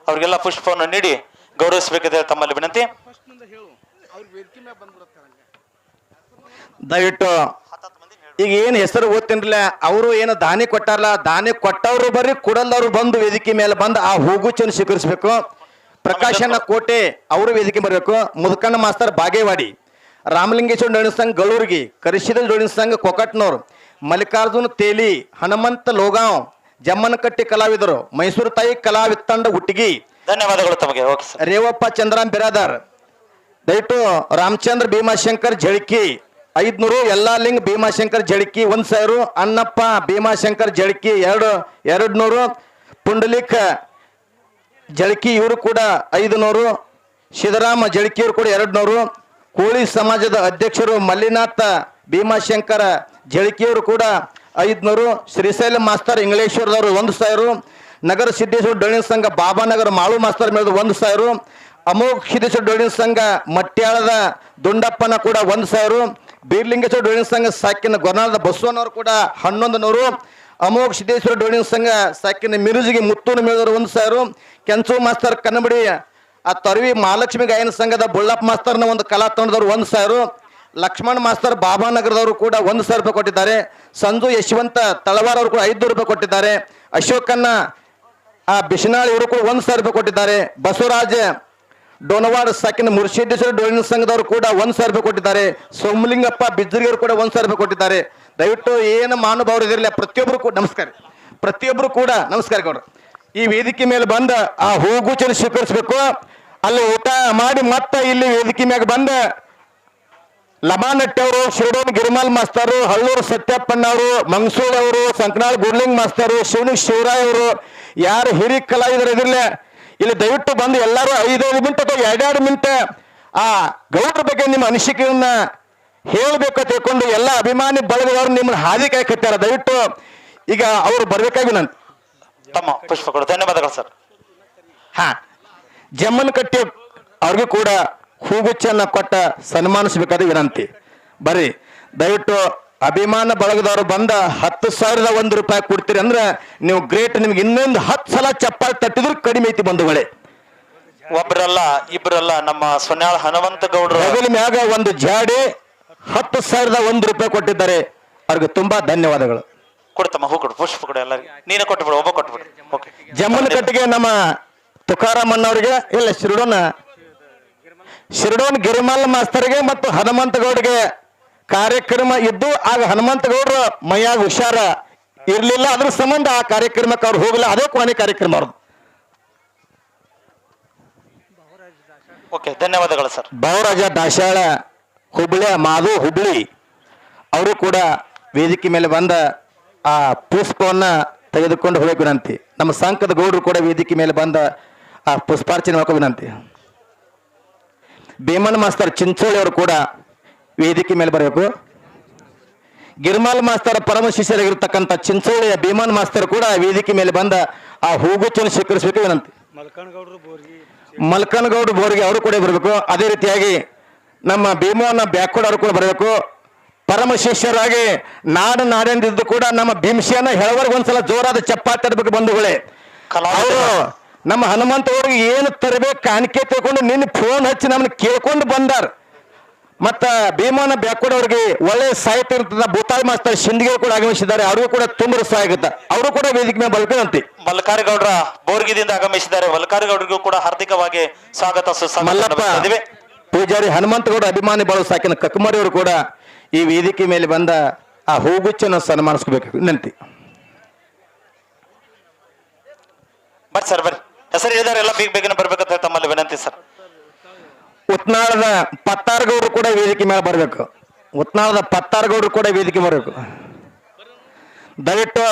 ಅವ್ರಿಗೆಲ್ಲ ಪುಷ್ಪವನ್ನು ನೀಡಿ ಗೌರವಿಸಬೇಕಿದೆ ತಮ್ಮಲ್ಲಿ ವಿನಂತಿ. ದಯವಿಟ್ಟು ಈಗ ಏನು ಹೆಸರು ಓದ್ತೀನಿಲ್ಲ, ಅವರು ಏನು ದಾನಿ ಕೊಟ್ಟಾರಲ್ಲ, ದಾನಿ ಕೊಟ್ಟವರು ಬರ್ರಿ, ಕೊಡಲ್ಲವರು ಬಂದು ವೇದಿಕೆ ಮೇಲೆ ಬಂದು ಆ ಹೂಗುಚ್ಚನ್ನು ಸ್ವೀಕರಿಸಬೇಕು. ಪ್ರಕಾಶನ ಕೋಟೆ ಅವರು ವೇದಿಕೆ ಬರಬೇಕು. ಮುದುಕಣ್ಣ ಮಾಸ್ತರ್ ಬಾಗೇವಾಡಿ, ರಾಮಲಿಂಗೇಶ್ವರ ಡೊಳ್ಳಿನ ಸಂಘ ಗಳೂರ್ಗಿ, ಕರಿಶಿದ ಡೊಳ್ಳಿನ ಸಂಘ ಕೊಕಟ್ನೂರ್, ಮಲ್ಲಿಕಾರ್ಜುನ ತೇಲಿ, ಹನುಮಂತ ಲೋಗಾಂವ್, ಜಮ್ಮನಕಟ್ಟಿ ಕಲಾವಿದರು, ಮೈಸೂರು ತಾಯಿ ಕಲಾವಿದ ತಂಡ ಹುಟ್ಟಿಗಿ. ಧನ್ಯವಾದಗಳು ತಮಗೆ. Okay sir. ರೇವಪ್ಪ ಚಂದ್ರಾಮ್ ಬಿರಾದಾರ್, ದಯವಿಟ್ಟು ರಾಮಚಂದ್ರ ಭೀಮಾಶಂಕರ್ ಜಳಕಿ 500, ಯಲ್ಲಾಲಿಂಗ್ ಭೀಮಾಶಂಕರ್ ಜಳಕಿ 1,000, ಅಣ್ಣಪ್ಪ ಭೀಮಾಶಂಕರ್ ಜಳಕಿ 200, ಪುಂಡಲಿಕ್ ಜಳಕಿ ಇವರು ಕೂಡ 500, ಸಿದ್ದರಾಮ ಜಳಕಿಯವರು ಕೂಡ 200, ಕೋಳಿ ಸಮಾಜದ ಅಧ್ಯಕ್ಷರು ಮಲ್ಲಿನಾಥ ಭೀಮಾಶಂಕರ ಜಳಕಿಯವರು ಕೂಡ 500, ಶ್ರೀಶೈಲ ಮಾಸ್ತರ್ ಇಂಗ್ಲೇಶ್ವರದವರು 1,000, ನಗರ ಸಿದ್ದೇಶ್ವರ ಡೊಳ್ಳಿನ ಸಂಘ ಬಾಬಾನಗರ ಮಾಳು ಮಾಸ್ತರ್ ಮೇಲೆ 1,000, ಅಮೋಘ ಸಿದ್ದೇಶ್ವರ ಡೊಳ್ಳಿನ ಸಂಘ ಮಟ್ಯಾಳದ ದುಂಡಪ್ಪನ ಕೂಡ 1,000, ಬೀರ್ಲಿಂಗೇಶ್ವರ ಡೊಳ್ಳಿನ ಸಂಘ ಸಾಕಿನ ಗೊರ್ನಾಳದ ಬಸವನವರು ಕೂಡ 1100, ಅಮೋಘ ಸಿದ್ದೇಶ್ವರ ಡೊಳ್ಳಿನ ಸಂಘ ಸಾಕಿನ ಮಿರುಜಿಗೆ ಮುತ್ತೂನು ಮೇಳದವರು 1,000, ಕೆಂಚು ಮಾಸ್ತರ್ ಕನ್ನಬಡಿ ಆ ತೊರವಿ ಮಹಾಲಕ್ಷ್ಮಿ ಗಾಯನ ಸಂಘದ ಬುಳ್ಳಪ್ಪ ಮಾಸ್ತರ್ನ ಒಂದು ಕಲಾ ತಂಡದವರು 1,000, ಲಕ್ಷ್ಮಣ್ ಮಾಸ್ತರ್ ಬಾಬಾನಗರದವರು ಕೂಡ 1,000 ರೂಪಾಯಿ ಕೊಟ್ಟಿದ್ದಾರೆ. ಸಂಜು ಯಶವಂತ ತಳವಾರ್ ಅವರು ಕೂಡ 500 ರೂಪಾಯಿ ಕೊಟ್ಟಿದ್ದಾರೆ. ಅಶೋಕನ್ನ ಬಿಶನಾಳ್ ಇವರು ಕೂಡ 1,000 ರೂಪಾಯಿ ಕೊಟ್ಟಿದ್ದಾರೆ. ಬಸವರಾಜ ಡೋನವಾಡ ಸಾಕಿನ ಮುರ್ಷಿದ್ದೇಶ್ವರ ಡೋಲಿನ ಸಂಘದವರು ಕೂಡ 1,000 ರೂಪಾಯಿ ಕೊಟ್ಟಿದ್ದಾರೆ. ಸೋಮಲಿಂಗಪ್ಪ ಬಿಜ್ಜರಿಯವರು ಕೂಡ 1,000 ರೂಪಾಯಿ ಕೊಟ್ಟಿದ್ದಾರೆ. ದಯವಿಟ್ಟು ಏನು ಮಹಾನುಭಾವರು ಇದಿರಲಿಲ್ಲ, ಪ್ರತಿಯೊಬ್ಬರು ಕೂಡ ನಮಸ್ಕಾರ, ಪ್ರತಿಯೊಬ್ಬರು ಕೂಡ ನಮಸ್ಕಾರ ಗೌಡ್ರು. ಈ ವೇದಿಕೆ ಮೇಲೆ ಬಂದ ಆ ಹೂಗುಚ್ಚನ್ನು ಸ್ವೀಕರಿಸಬೇಕು. ಅಲ್ಲಿ ಊಟ ಮಾಡಿ ಮತ್ತೆ ಇಲ್ಲಿ ವೇದಿಕೆ ಮ್ಯಾಗ ಬಂದ ಲಮಾನಟ್ಟಿ ಅವರು, ಶಿರಡೋನ್ ಗಿರಿಮಾಲ್ ಮಾಸ್ತರು, ಹಳ್ಳೂರು ಸತ್ಯಪ್ಪಣ್ಣ ಅವರು, ಮಂಗಸೂಳಿ ಅವರು, ಸಂಕನಾಳ್ ಗುರ್ಲಿಂಗ್ ಮಾಸ್ತರು, ಶಿವನಿಗೆ ಶಿವರಾಯ್ ಅವರು, ಯಾರು ಹಿರಿಯ ಕಲಾವಿದರು ಇದಿರಲಿಲ್ಲ, ಇಲ್ಲಿ ದಯವಿಟ್ಟು ಬಂದು ಎಲ್ಲರೂ 5-5 ಮಿನಿಟ್ ಅಥವಾ 2-2 ಮಿನಿಟ್ ಆ ಗೌಡ್ರ ಬಗ್ಗೆ ನಿಮ್ಮ ಅನಿಸಿಕೆಯನ್ನ ಹೇಳಬೇಕು ತಿಳ್ಕೊಂಡು ಎಲ್ಲ ಅಭಿಮಾನಿ ಬಳಗದವರು ನಿಮ್ಮನ್ನ ಹಾದಿ ಕಾಯ್ಕತ್ತಾರ. ದಯವಿಟ್ಟು ಈಗ ಅವರು ಬರ್ಬೇಕಾಗಿ ನಾನು ತಮ್ಮ ಪುಷ್ಪಗಳು ಧನ್ಯವಾದಗಳು ಸರ್. ಜಮ್ಮನ್ ಕಟ್ಟಿ ಅವ್ರಿಗೂ ಕೂಡ ಹೂಗುಚ್ಚನ್ನ ಕೊಟ್ಟ ಸನ್ಮಾನಿಸಬೇಕಾದ ವಿನಂತಿ. ಬರ್ರಿ ದಯವಿಟ್ಟು ಅಭಿಮಾನ ಬಳಗದವರು ಬಂದ 10,001 ರೂಪಾಯಿ ಕೊಡ್ತೀರಿ ಅಂದ್ರೆ ನೀವು ಗ್ರೇಟ್. ನಿಮ್ಗೆ ಇನ್ನೊಂದು 10 ಸಲ ಚಪ್ಪಾಳೆ ತಟ್ಟಿದ್ರು ಕಡಿಮೆ ಐತಿ ಬಂಧುಗಳೇ. ಒಬ್ರಲ್ಲ ಇಬ್ರಲ್ಲ, ನಮ್ಮ ಸೊನ್ಯಾಳ ಹನುಮಂತ ಗೌಡ್ರು ಹೆಗಲ ಮ್ಯಾಗ ಒಂದು ಜಾಡಿ 10,001 ರೂಪಾಯಿ ಕೊಟ್ಟಿದ್ದಾರೆ. ಅವ್ರಿಗೆ ತುಂಬಾ ಧನ್ಯವಾದಗಳು. ಕೊಡ್ತಮ್ಮ ಹೂ ಕೊಡು, ಪುಷ್ಪ ಕೊಡು ಎಲ್ಲರಿಗೆ. ನೀನೇ ಕೊಟ್ಟುಬಿಡು, ಒಬ್ಬ ಕೊಟ್ಟುಬಿಡು. ಓಕೆ. ಜಮ್ಮನ ಕಟ್ಟಿಗೆ ನಮ್ಮ ತುಕಾರಾಮಣ್ಣ ಅವರಿಗೆ, ಇಲ್ಲ ಶಿರಡೋನ್ ಗಿರಿಮಲ್ ಮಾಸ್ತರ್ಗೆ ಮತ್ತು ಹನುಮಂತ ಗೌಡ್ಗೆ ಕಾರ್ಯಕ್ರಮ ಇದ್ದು ಆಗ ಹನುಮಂತ ಗೌಡ್ರು ಮೈಯಾಗ ಹುಷಾರ ಇರ್ಲಿಲ್ಲ, ಅದ್ರ ಸಂಬಂಧ ಆ ಕಾರ್ಯಕ್ರಮಕ್ಕೆ ಅವ್ರು ಹೋಗಲ್ಲ. ಅದೇ ಕೊನೆ ಕಾರ್ಯಕ್ರಮ ಅವ್ರದ್ದು. ಓಕೆ, ಧನ್ಯವಾದಗಳು ಸರ್. ಭಾವರಾಜ ದಾಶಾಳ ಹುಬ್ಳಿ, ಮಾಧು ಹುಬ್ಳಿ ಅವರು ಕೂಡ ವೇದಿಕೆ ಮೇಲೆ ಬಂದ ಆ ಪುಷ್ಪವನ್ನ ತೆಗೆದುಕೊಂಡು ಹೋಗಬೇಕು ವಿನಂತಿ. ನಮ್ಮ ಸಂಕದ ಗೌಡರು ಕೂಡ ವೇದಿಕೆ ಮೇಲೆ ಬಂದ ಆ ಪುಷ್ಪಾರ್ಚನೆ ಮಾಡಬೇಕು ವಿನಂತಿ. ಬೇಮನ್ ಮಾಸ್ತರ್ ಚಿಂಚೋಳಿ ಅವರು ಕೂಡ ವೇದಿಕೆ ಮೇಲೆ ಬರಬೇಕು. ಗಿರ್ಮಾಲ್ ಮಾಸ್ತರ್ ಪರಮ ಶಿಷ್ಯರಾಗಿರ್ತಕ್ಕಂಥ ಚಿಂಚೋಳಿಯ ಭೀಮನ್ ಮಾಸ್ತರ್ ಕೂಡ ವೇದಿಕೆ ಮೇಲೆ ಬಂದ ಆ ಹೂಗುಚ್ಚನ್ನು ಸ್ವೀಕರಿಸಬೇಕು ವಿನಂತಿ. ಮಲ್ಕನಗೌಡ ಬೋರ್ಗಿ ಅವರು ಕೂಡ ಬರಬೇಕು. ಅದೇ ರೀತಿಯಾಗಿ ನಮ್ಮ ಭೀಮನ ಬ್ಯಾಕ್ವರ್ಡ್ ಅವರು ಕೂಡ ಬರಬೇಕು. ಪರಮ ಶಿಷ್ಯರಾಗಿ ನಾಡೆಂದಿದ್ದು ಕೂಡ ನಮ್ಮ ಭೀಮಸೇನ ಹೆಳವರ್ಗ ಒಂದ್ಸಲ ಜೋರಾದ ಚಪ್ಪಾಳೆ ತರಬೇಕು ಬಂಧುಗಳೇ. ಅವರು ನಮ್ಮ ಹನುಮಂತ ಅವ್ರಿಗೆ ಏನು ತರಬೇಕು ಕಾಣಿಕೆ ತಿಳ್ಕೊಂಡು ನಿನ್ನ ಫೋನ್ ಹಚ್ಚಿ ನಮ್ಮನ್ನ ಕೇಳ್ಕೊಂಡು ಬಂದಾರ. ಮತ್ತ ಭೀಮನ ಬ್ಯಾಕ್ವರ್ಡ್ ಅವ್ರಿಗೆ ಒಳ್ಳೆ ಸಾಹಿತ್ಯ ಇರ್ತದ. ಭೂತಾಯಿ ಮಾಸ್ತರ್ ಶಿಂದಿಗೆ ಕೂಡ ಆಗಮಿಸಿದ್ದಾರೆ. ಅವ್ರಿಗೂ ಕೂಡ ತುಂಬ ಸಹಾಯ ಆಗುತ್ತೆ. ಅವರು ಕೂಡ ವೇದಿಕೆ ಮೇಲೆ ಬರಬೇಕಂತೆ. ಮಲ್ಕಾರಿಗೌಡ್ರ ಬೋರ್ಗಿದಿಂದ ಆಗಮಿಸಿದ್ದಾರೆ. ಮಲ್ಕಾರಿಗೌಡರಿಗೂ ಕೂಡ ಹಾರ್ದಿಕವಾಗಿ ಸ್ವಾಗತ ಮಲ್ಲಪ್ಪ ಪೂಜಾರಿ ಹನುಮಂತಗೌಡ ಅಭಿಮಾನಿ ಬಾಳು ಸಾಕಿನ ಕಕ್ಕಮರಿ ಅವರು ಕೂಡ ಈ ವೇದಿಕೆ ಮೇಲೆ ಬಂದ ಆ ಹೂಗುಚ್ಚನ್ನು ಸನ್ಮಾನಿಸಬೇಕು ವಿನಂತಿ. ಬರ್ರಿ ಸರ್, ಬರ್ರಿ. ಹೆಸರು ಹೇಳಿದಾರೆ ಎಲ್ಲ ಬೇಗನೆ ಬರ್ಬೇಕಂತ ತಮ್ಮಲ್ಲಿ ವಿನಂತಿ ಸರ್. ಉತ್ನಾಳದ ಪತ್ತಾರಗೌಡರು ಕೂಡ ವೇದಿಕೆ ಮೇಲೆ ಬರಬೇಕು. ಉತ್ನಾಳದ ಪತ್ತಾರಗೌಡರು ಕೂಡ ವೇದಿಕೆ ಬರಬೇಕು. ದಯವಿಟ್ಟು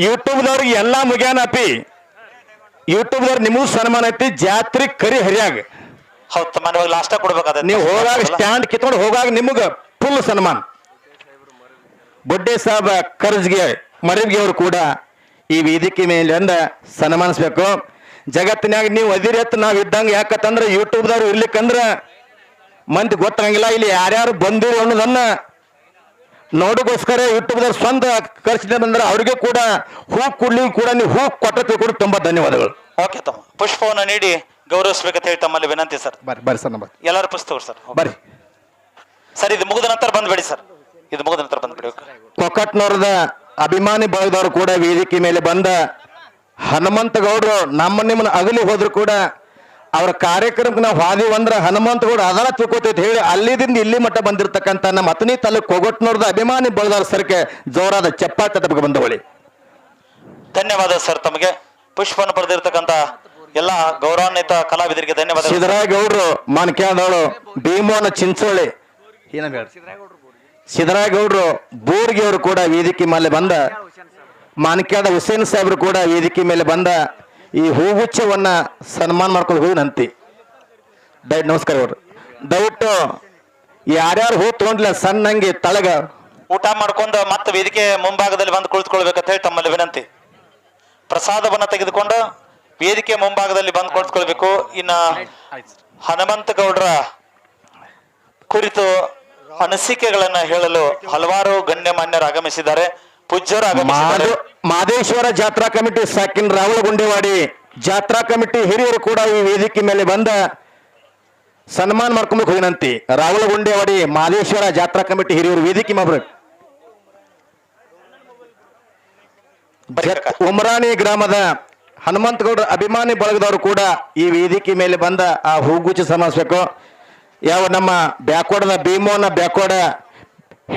ಯೂಟ್ಯೂಬ್ದವ್ರಿಗೆ ಎಲ್ಲ ಮುಗ್ಯಾನ ಅಪಿ ಯೂಟ್ಯೂಬ್ದವ್ರು ನಿಮಗೂ ಸನ್ಮಾನ ಐತಿ. ಜಾತ್ರೆ ಕರಿ ಹರಿಯಾಗ ಹೌದು ತಮ್ಮ, ಇವಾಗ ಲಾಸ್ಟ್ ಕೊಡ್ಬೇಕಾದ ನೀವು ಹೋಗಾಗ ಸ್ಟ್ಯಾಂಡ್ ಕಿತ್ಕೊಂಡು ಹೋಗಾಗ ನಿಮಗೆ ಫುಲ್ ಸನ್ಮಾನ. ಬೊಡ್ಡೆ ಸಾಹೇಬ ಕರ್ಜ್ಗೆ ಮರಿವ್ಗೆ ಅವರು ಕೂಡ ಈ ವೇದಿಕೆ ಮೇಲೆ ಅಂದ ಸನ್ಮಾನಿಸ್ಬೇಕು. ಜಗತ್ತಿನಾಗ ನೀವು ಅದಿರಿ ಎತ್ತು ನಾವು ಇದ್ದಂಗೆ. ಯಾಕಂತಂದ್ರೆ ಯೂಟ್ಯೂಬ್ದವ್ರು ಇರ್ಲಿಕ್ಕಂದ್ರೆ ಮಂದಿ ಗೊತ್ತಾಗಂಗಿಲ್ಲ ಇಲ್ಲಿ ಯಾರ್ಯಾರು ಬಂದಿರು ಅನ್ನೋದನ್ನ ನೋಡೋಗೋಸ್ಕರ ಯೂಟ್ಯೂಬ್ದವ್ರು ಸ್ವಂತ ಖರ್ಚಿನ ಬಂದ್ರೆ ಅವ್ರಿಗೆ ಕೂಡ ಹೂ ಕೊಡ್ಲಿ ಕೂಡ ನೀವು ಹೂ ಕೊಟ್ಟ ತಿಳ್ಕೊಂಡು ತುಂಬಾ ಧನ್ಯವಾದಗಳು. ಓಕೆ ತಮ್ಮ, ಪುಷ್ಪವನ್ನು ನೀಡಿ ಗೌರವಿಸ್ಬೇಕಂತ ಹೇಳಿ ತಮ್ಮಲ್ಲಿ ವಿನಂತಿ ಸರ್. ಬರ್ರಿ ಸರ್, ನಂಬರ್ ಎಲ್ಲರೂ ಪುಸ್ತಕ ಸರ್. ಬರ್ರಿ ಸರ್, ಇದು ಮುಗಿದ ನಂತರ ಬಂದ್ಬೇಡಿ ಸರ್, ಇದು ಮುಗಿದ ನಂತರ ಬಂದ್ಬಿಡಿ. ಕೊಕ್ಕಟ್ನವರದ ಅಭಿಮಾನಿ ಬಳಗದವರು ಕೂಡ ವೇದಿಕೆ ಮೇಲೆ ಬಂದ ಹನುಮಂತ ಗೌಡರು ನಿಮ್ಮನ್ನ ಅಗಲಿ ಹೋದ್ರು ಕೂಡ ಅವರ ಕಾರ್ಯಕ್ರಮಕ್ಕೆ ನಾವು ಹಾದಿವಿ ಅಂದ್ರೆ ಹನುಮಂತ ಗೌಡ ಅದರ ತಿಳ್ಕೊತೈತಿ ಹೇಳಿ ಅಲ್ಲಿದಿಂದ ಇಲ್ಲಿ ಮಟ್ಟ ಬಂದಿರತಕ್ಕಂಥ ನಮ್ಮ ಅತನಿ ತಾಲೂಕು ಕೊಗಟ್ನವರದ ಅಭಿಮಾನಿ ಬಳಗದವ್ರ ಸರ್ಕೆ ಜೋರಾದ ಚಪ್ಪಾಳೆ ತಟ್ಟಬೇಕು ಬಂದವಳಿ. ಧನ್ಯವಾದ ಸರ್ ತಮಗೆ. ಪುಷ್ಪವನ್ನು ಬರೆದಿರ್ತಕ್ಕಂಥ ಎಲ್ಲ ಗೌರವಾನ್ವಿತ ಕಲಾವಿದರಿಗೆ ಧನ್ಯವಾದ. ಸಿದ್ದರಾಯಗೌಡರು ಮಾನ್ಕ್ಯಾದವಳು, ಭೀಮೋನ ಚಿಂಚೋಳಿ, ಸಿದ್ದರಾಯಗೌಡರು ಬೋರ್ಗಿ ಅವರು ಕೂಡ ವೇದಿಕೆ ಮೇಲೆ ಬಂದ, ಮಾನ್ಕ್ಯಾದ ಹುಸೇನ್ ಸಾಹೇಬರು ಕೂಡ ವೇದಿಕೆ ಮೇಲೆ ಬಂದ ಈ ಹೂಗುಚ್ಛವನ್ನ ಸನ್ಮಾನ ಮಾಡ್ಕೊಂಡು ಹೋಗಿನಂತಿ. ನಮಸ್ಕಾರ ಗೌಡ್ರು. ದಯವಿಟ್ಟು ಯಾರ್ಯಾರು ಹೂ ತಗೊಂಡಿಲ್ಲ ಸಣ್ಣಂಗೆ ತಳಗ ಊಟ ಮಾಡ್ಕೊಂಡು ಮತ್ತೆ ವೇದಿಕೆ ಮುಂಭಾಗದಲ್ಲಿ ಬಂದು ಕುಳಿತುಕೊಳ್ಬೇಕಂತ ಹೇಳಿ ತಮ್ಮಲ್ಲಿ ವಿನಂತಿ. ಪ್ರಸಾದವನ್ನ ತೆಗೆದುಕೊಂಡು ವೇದಿಕೆ ಮುಂಭಾಗದಲ್ಲಿ ಬಂದು ಕುಳಿತುಕೊಳ್ಬೇಕು. ಇನ್ನ ಹನುಮಂತ ಗೌಡ್ರ ಕುರಿತು ಅನಿಸಿಕೆಗಳನ್ನ ಹೇಳಲು ಹಲವಾರು ಗಣ್ಯಮಾನ್ಯರು ಆಗಮಿಸಿದ್ದಾರೆ, ಪೂಜ್ಯರು ಆಗಮಿಸಿದ್ದಾರೆ. ಮಾದೇಶ್ವರ ಜಾತ್ರಾ ಕಮಿಟಿ ಸಾಕಿನ್ ರಾವಳಗುಂಡೇವಾಡಿ ಜಾತ್ರಾ ಕಮಿಟಿ ಹಿರಿಯರು ಕೂಡ ಈ ವೇದಿಕೆ ಮೇಲೆ ಬಂದ ಸನ್ಮಾನ ಮಾಡ್ಕೊಂಬೇಕು ವಿನಂತಿ. ರಾಹುಲ ಗುಂಡೇವಾಡಿ ಮಾದೇಶ್ವರ ಜಾತ್ರಾ ಕಮಿಟಿ ಹಿರಿಯೂರು ವೇದಿಕೆ ಮಾಡ್ಬೇಕು. ಉಮರಾಣಿ ಗ್ರಾಮದ ಹನುಮಂತಗೌಡರ ಅಭಿಮಾನಿ ಬಳಗದವರು ಕೂಡ ಈ ವೇದಿಕೆ ಮೇಲೆ ಬಂದ ಆ ಹೂಗುಚ್ಚ ಸನ್ಮಾನಿಸಬೇಕು. ಯಾವ ನಮ್ಮ ಬ್ಯಾಕ್ವರ್ಡ್ನ ಭೀಮೋನ ಬ್ಯಾಕ್ವರ್ಡ್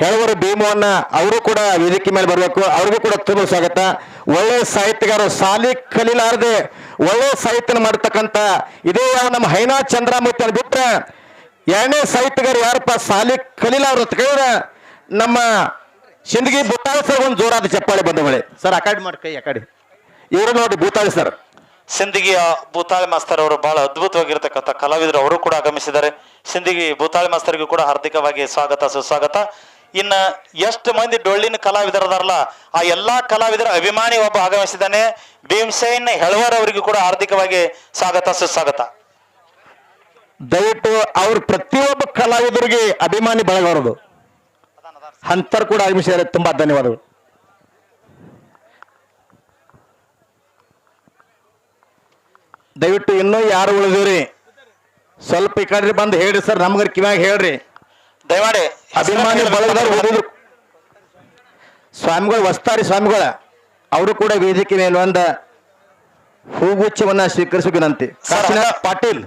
ಹೇಳುವರು ಭೀಮೋನ್ನ ಅವರು ಕೂಡ ವೇದಿಕೆ ಮೇಲೆ ಬರಬೇಕು. ಅವ್ರಿಗೂ ಕೂಡ ತುಂಬ ಸ್ವಾಗತ. ಒಳ್ಳೆ ಸಾಹಿತ್ಯಗಾರರು, ಸಾಲಿ ಕಲೀಲಾರದೆ ಒಳ್ಳೆ ಸಾಹಿತ್ಯ ಮಾಡತಕ್ಕಂಥ ಇದೇ ಯಾವ ನಮ್ಮ ಹೈನಾ ಚಂದ್ರಮೂರ್ತಿ ಅಂತ ಬಿಟ್ರೆ ಎರಡನೇ ಸಾಹಿತ್ಯಗಾರ ಯಾರಪ್ಪ ಸಾಲಿ ಕಲೀಲಾರ ಅಂತ ಕೇಳಿದ್ರೆ ನಮ್ಮ ಸಿಂದಗಿ ಬುತ್ತಾಳಿ ಸರ್ ಒಂದು ಜೋರಾದ ಚಪ್ಪಾಳೆ ಬಂದವಳೆ ಸರ್. ಅಕಾಡಿ ಮಾಡಿ ಕೈ ಅಕಾಡಿ ಇವರು ನೋಡಿ ಬೂತಾಳಿ ಸರ್. ಸಿಂದಗಿಯ ಭೂತಾಳಿ ಮಾಸ್ತರ್ ಅವರು ಬಹಳ ಅದ್ಭುತವಾಗಿರ್ತಕ್ಕಂಥ ಕಲಾವಿದರು, ಅವರು ಕೂಡ ಆಗಮಿಸಿದ್ದಾರೆ. ಸಿಂದಗಿ ಭೂತಾಳಿ ಮಾಸ್ತರ್ಗೂ ಕೂಡ ಹಾರ್ದಿಕವಾಗಿ ಸ್ವಾಗತ ಸುಸ್ವಾಗತ. ಇನ್ನ ಎಷ್ಟು ಮಂದಿ ಡೊಳ್ಳಿನ ಕಲಾವಿದರದಾರಲ್ಲ ಆ ಎಲ್ಲಾ ಕಲಾವಿದರ ಅಭಿಮಾನಿ ಒಬ್ಬ ಆಗಮಿಸಿದ್ದಾನೆ. ಭೀಮಸೇನ್ ಹೆಳವರ್ ಅವರಿಗೂ ಕೂಡ ಹಾರ್ದಿಕವಾಗಿ ಸ್ವಾಗತ ಸುಸ್ವಾಗತ. ದಯವಿಟ್ಟು ಅವ್ರ ಪ್ರತಿಯೊಬ್ಬ ಕಲಾವಿದರಿಗೆ ಅಭಿಮಾನಿ ಬಳಗವರದು ಅಂತರ್ ಕೂಡ ಆಗಮಿಸಿದ್ದಾರೆ. ತುಂಬಾ ಧನ್ಯವಾದಗಳು. ದಯವಿಟ್ಟು ಇನ್ನೂ ಯಾರು ಉಳಿದಿವ್ರಿ ಸ್ವಲ್ಪ ಈ ಕಡೆ ಬಂದು ಹೇಳ್ರಿ ಸರ್, ನಮ್ಗರ್ ಕಿವ್ಯಾಗ ಹೇಳ್ರಿ. ದಯಮಾಡಿ ಅಭಿಮಾನಿ ಬಳಗದವ್ರು ಉಳಿದ್ರು ಸ್ವಾಮಿಗಳು ವಸ್ತಾರಿ ಸ್ವಾಮಿಗಳ ಅವರು ಕೂಡ ವೇದಿಕೆ ಮೇಲೆ ಒಂದ ಹೂಗುಚ್ಛವನ್ನ ಸ್ವೀಕರಿಸಬೇಕಂತೆ. ಪಾಟೀಲ್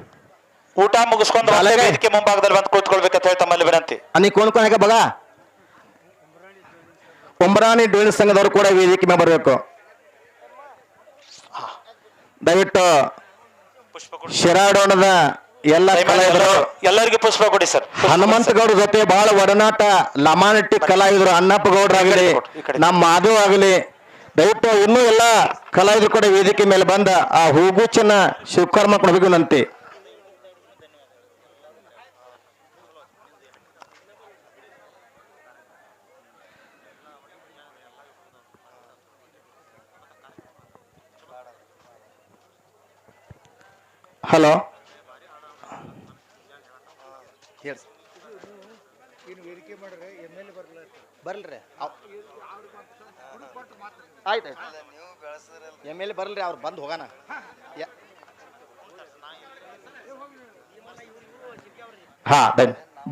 ಊಟ ಮುಗಿಸ್ಕೊಂಡು ವೇದಿಕೆ ಮುಂಭಾಗದಲ್ಲಿ ಬಂದು ಕೂತ್ಕೊಳ್ಬೇಕಂತ ಹೇಳಿ ತಮ್ಮಲ್ಲಿ ವಿನಂತಿ. ಅನಿ ಕೊಂಡ್ಕೊಂಡ ಬಗ ಉಮರಾಣಿ ಡೊಳ್ಳಿನ ಸಂಘದವರು ಕೂಡ ವೇದಿಕೆ ಮೇಲೆ ಬರಬೇಕು. ದಯವಿಟ್ಟು ಶಿರಾಡೋಣದ ಎಲ್ಲ ಕಲಾವಿದರು ಎಲ್ಲರಿಗೂ ಪುಷ್ಪ ಕೊಡಿ ಸರ್. ಹನುಮಂತಗೌಡ ಜೊತೆ ಬಹಳ ಒಡನಾಟ ಲಮಾನಟ್ಟಿ ಕಲಾವಿದರು ಅಣ್ಣಪ್ಪ ಗೌಡ್ರಾಗಲಿ ನಮ್ಮ ಮಾಧವ್ ಆಗಲಿ ದಯವಿಟ್ಟು ಇನ್ನೂ ಎಲ್ಲ ಕಲಾವಿದರು ಕೂಡ ವೇದಿಕೆ ಮೇಲೆ ಬಂದ ಆ ಹೂಗುಚ್ಚನ್ನ ಶಿವಕರ್ಮ ಕೊಡಬೇಕು ನಂತೆ. ಹಲೋ ಇನ್ನು ವೇದಿಕೆ ಮಾಡಿದ್ರೆ MLA ಬರ್ಲ್ರಿ ಆಯ್ತು MLA ಬರ್ಲ್ರಿ ಅವ್ರು ಬಂದು ಹೋಗೋಣ. ಹಾ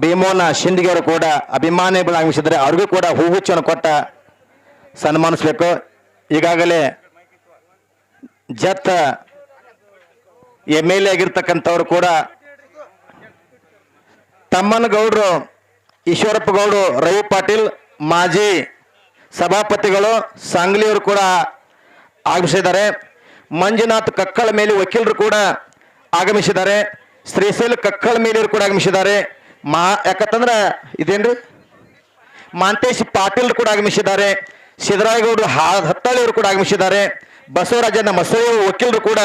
ಭೀಮೋನ ಶಿಂದಿಗೆಯವರು ಕೂಡ ಅಭಿಮಾನಿಗಳು ಆಗಮಿಸಿದ್ರೆ ಅವ್ರಿಗೂ ಕೂಡ ಹೂಗುಚ್ಚನ್ನು ಕೊಟ್ಟ ಸನ್ಮಾನಿಸಬೇಕು. ಈಗಾಗಲೇ ಜತ್ MLA ಆಗಿರ್ತಕ್ಕಂಥವ್ರು ಕೂಡ ತಮ್ಮನಗೌಡರು, ಈಶ್ವರಪ್ಪ ಗೌಡರು, ರವಿ ಪಾಟೀಲ್ ಮಾಜಿ ಸಭಾಪತಿಗಳು ಸಾಂಗ್ಲಿಯವರು ಕೂಡ ಆಗಮಿಸಿದ್ದಾರೆ. ಮಂಜುನಾಥ್ ಕಕ್ಕಳ ಮೇಲೆ ವಕೀಲರು ಕೂಡ ಆಗಮಿಸಿದ್ದಾರೆ. ಶ್ರೀಶೈಲ್ ಕಕ್ಕಳ ಮೇಲಿಯವರು ಕೂಡ ಆಗಮಿಸಿದ್ದಾರೆ. ಯಾಕಂತಂದ್ರೆ ಇದೇನ್ರಿ ಮಾಂತೇಶ್ ಪಾಟೀಲ್ ಕೂಡ ಆಗಮಿಸಿದ್ದಾರೆ. ಸಿದ್ದರಾಯಗೌಡರು ಹತ್ತಳ್ಳಿಯವರು ಕೂಡ ಆಗಮಿಸಿದ್ದಾರೆ. ಬಸವರಾಜನ ಮಸೂರಿ ವಕೀಲರು ಕೂಡ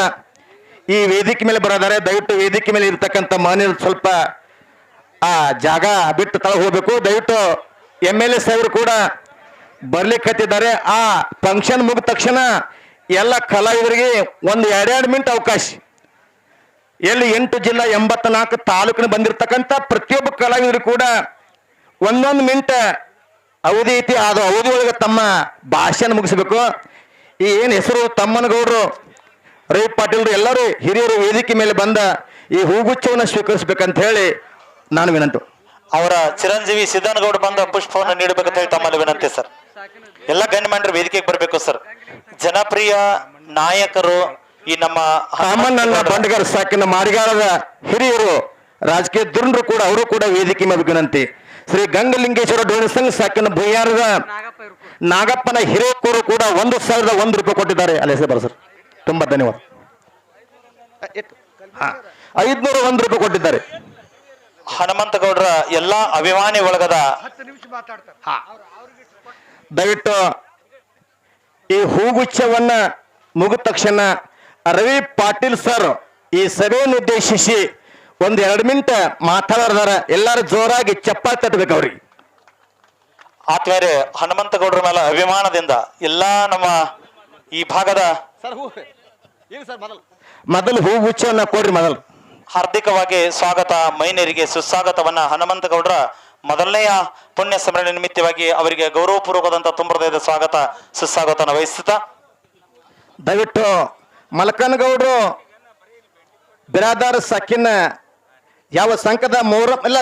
ಈ ವೇದಿಕೆ ಮೇಲೆ ಬರೋದಾರೆ. ದಯವಿಟ್ಟು ವೇದಿಕೆ ಮೇಲೆ ಇರ್ತಕ್ಕಂಥ ಮಾನ್ಯರು ಸ್ವಲ್ಪ ಆ ಜಾಗ ಬಿಟ್ಟು ತಳ ಹೋಗ್ಬೇಕು. ದಯವಿಟ್ಟು MLA ಸಾಹೇಬರು ಕೂಡ ಬರ್ಲಿಕ್ಕತ್ತಿದ್ದಾರೆ. ಆ ಫಂಕ್ಷನ್ ಮುಗಿದ ತಕ್ಷಣ ಎಲ್ಲ ಕಲಾವಿದರಿಗೆ ಒಂದು 2 ಮಿನಿಟ್ ಅವಕಾಶ. ಎಲ್ಲಿ 8 ಜಿಲ್ಲಾ 84 ತಾಲೂಕಿನ ಬಂದಿರತಕ್ಕಂಥ ಪ್ರತಿಯೊಬ್ಬ ಕಲಾವಿದರು ಕೂಡ 1 ಮಿನಿಟ್ ಅವಧಿ ಐತಿ. ಅದು ಅವಧಿ ಒಳಗೆ ತಮ್ಮ ಭಾಷಣ ಮುಗಿಸ್ಬೇಕು. ಈ ಏನು ಹೆಸರು ತಮ್ಮನಗೌಡರು, ರವಿ ಪಾಟೀಲ್ರು ಎಲ್ಲರೂ ಹಿರಿಯರು ವೇದಿಕೆ ಮೇಲೆ ಬಂದ ಈ ಹೂಗುಚ್ಛವನ್ನು ಸ್ವೀಕರಿಸಬೇಕಂತ ಹೇಳಿ ನಾನು ವಿನಂತಿ. ಅವರ ಚಿರಂಜೀವಿ ಸಿದ್ದನಗೌಡ ಬಂದ ಪುಷ್ಪವನ್ನು ನೀಡಬೇಕಂತ ಹೇಳಿ ತಮ್ಮಲ್ಲಿ ವಿನಂತಿ ಸರ್. ಎಲ್ಲ ಗಣ್ಯಮಾನ್ಯರು ವೇದಿಕೆಗೆ ಬರಬೇಕು ಸರ್. ಜನಪ್ರಿಯ ನಾಯಕರು ಈ ನಮ್ಮ ರಾಮಣ್ಣನ ಬಂಡಗಾರ ಸಾಕಿನ ಮಾರಿಗಾರದ ಹಿರಿಯರು ರಾಜಕೀಯ ದುರ್ಣರು ಕೂಡ ಅವರು ಕೂಡ ವೇದಿಕೆ ಮೇಲೆ ವಿನಂತಿ. ಶ್ರೀ ಗಂಗಲಿಂಗೇಶ್ವರ ಡೊಳ್ಳಿನ ಸಂಘ ಸಾಕಿನ ಬುಯ್ಯಾರದ ನಾಗಪ್ಪನ ಹಿರೇಕೂರು ಕೂಡ 1,001 ರೂಪಾಯಿ ಕೊಟ್ಟಿದ್ದಾರೆ. ಅಲ್ಲೇ ಸರ್ ಸರ್ ತುಂಬಾ ಧನ್ಯವಾದ. 501 ರೂಪಾಯಿ ಕೊಟ್ಟಿದ್ದಾರೆ. ಹನುಮಂತಗೌಡರ ಎಲ್ಲಾ ಅಭಿಮಾನಿ ಒಳಗದ 10 ನಿಮಿಷ ಮಾತಾಡ್ತಾರೆ. ದಯವಿಟ್ಟು ಈ ಹೂಗುಚ್ಛವನ್ನ ಮುಗಿದ ತಕ್ಷಣ ರವಿ ಪಾಟೀಲ್ ಸರ್ ಈ ಸಭೆಯನ್ನು ಉದ್ದೇಶಿಸಿ 1-2 ಮಿನಿಟ್ ಮಾತಾಡಿದಾರ. ಎಲ್ಲರೂ ಜೋರಾಗಿ ಚಪ್ಪಾಳೆ ತಟ್ಟಬೇಕು ಅವ್ರಿಗೆ. ಆತ್ಮೇಲೆ ಹನುಮಂತಗೌಡರ ಮೇಲೆ ಅಭಿಮಾನದಿಂದ ಎಲ್ಲಾ ನಮ್ಮ ಈ ಭಾಗದ ಮೊದಲು ಹೂಗುಚ್ಛವನ್ನ ಕೊಡ್ರಿ. ಮೊದಲು ಹಾರ್ದಿಕವಾಗಿ ಸ್ವಾಗತ ಮೈನರಿಗೆ ಸುಸ್ವಾಗತವನ್ನ ಹನುಮಂತಗೌಡರ ಮೊದಲನೆಯ ಪುಣ್ಯ ಸ್ಮರಣೆ ನಿಮಿತ್ತವಾಗಿ ಅವರಿಗೆ ಗೌರವಪೂರ್ವಕದಂತ ತುಂಬ ಹೃದಯದ ಸ್ವಾಗತ ಸುಸ್ವಾಗತನ ವಹಿಸುತ್ತಾ ದಯವಿಟ್ಟು ಮಲಕನಗೌಡರು ಬಿರಾದಾರ್ ಸಾಕಿನ ಯಾವ ಸಂಘದ ಮೊಹರಂ ಇಲ್ಲ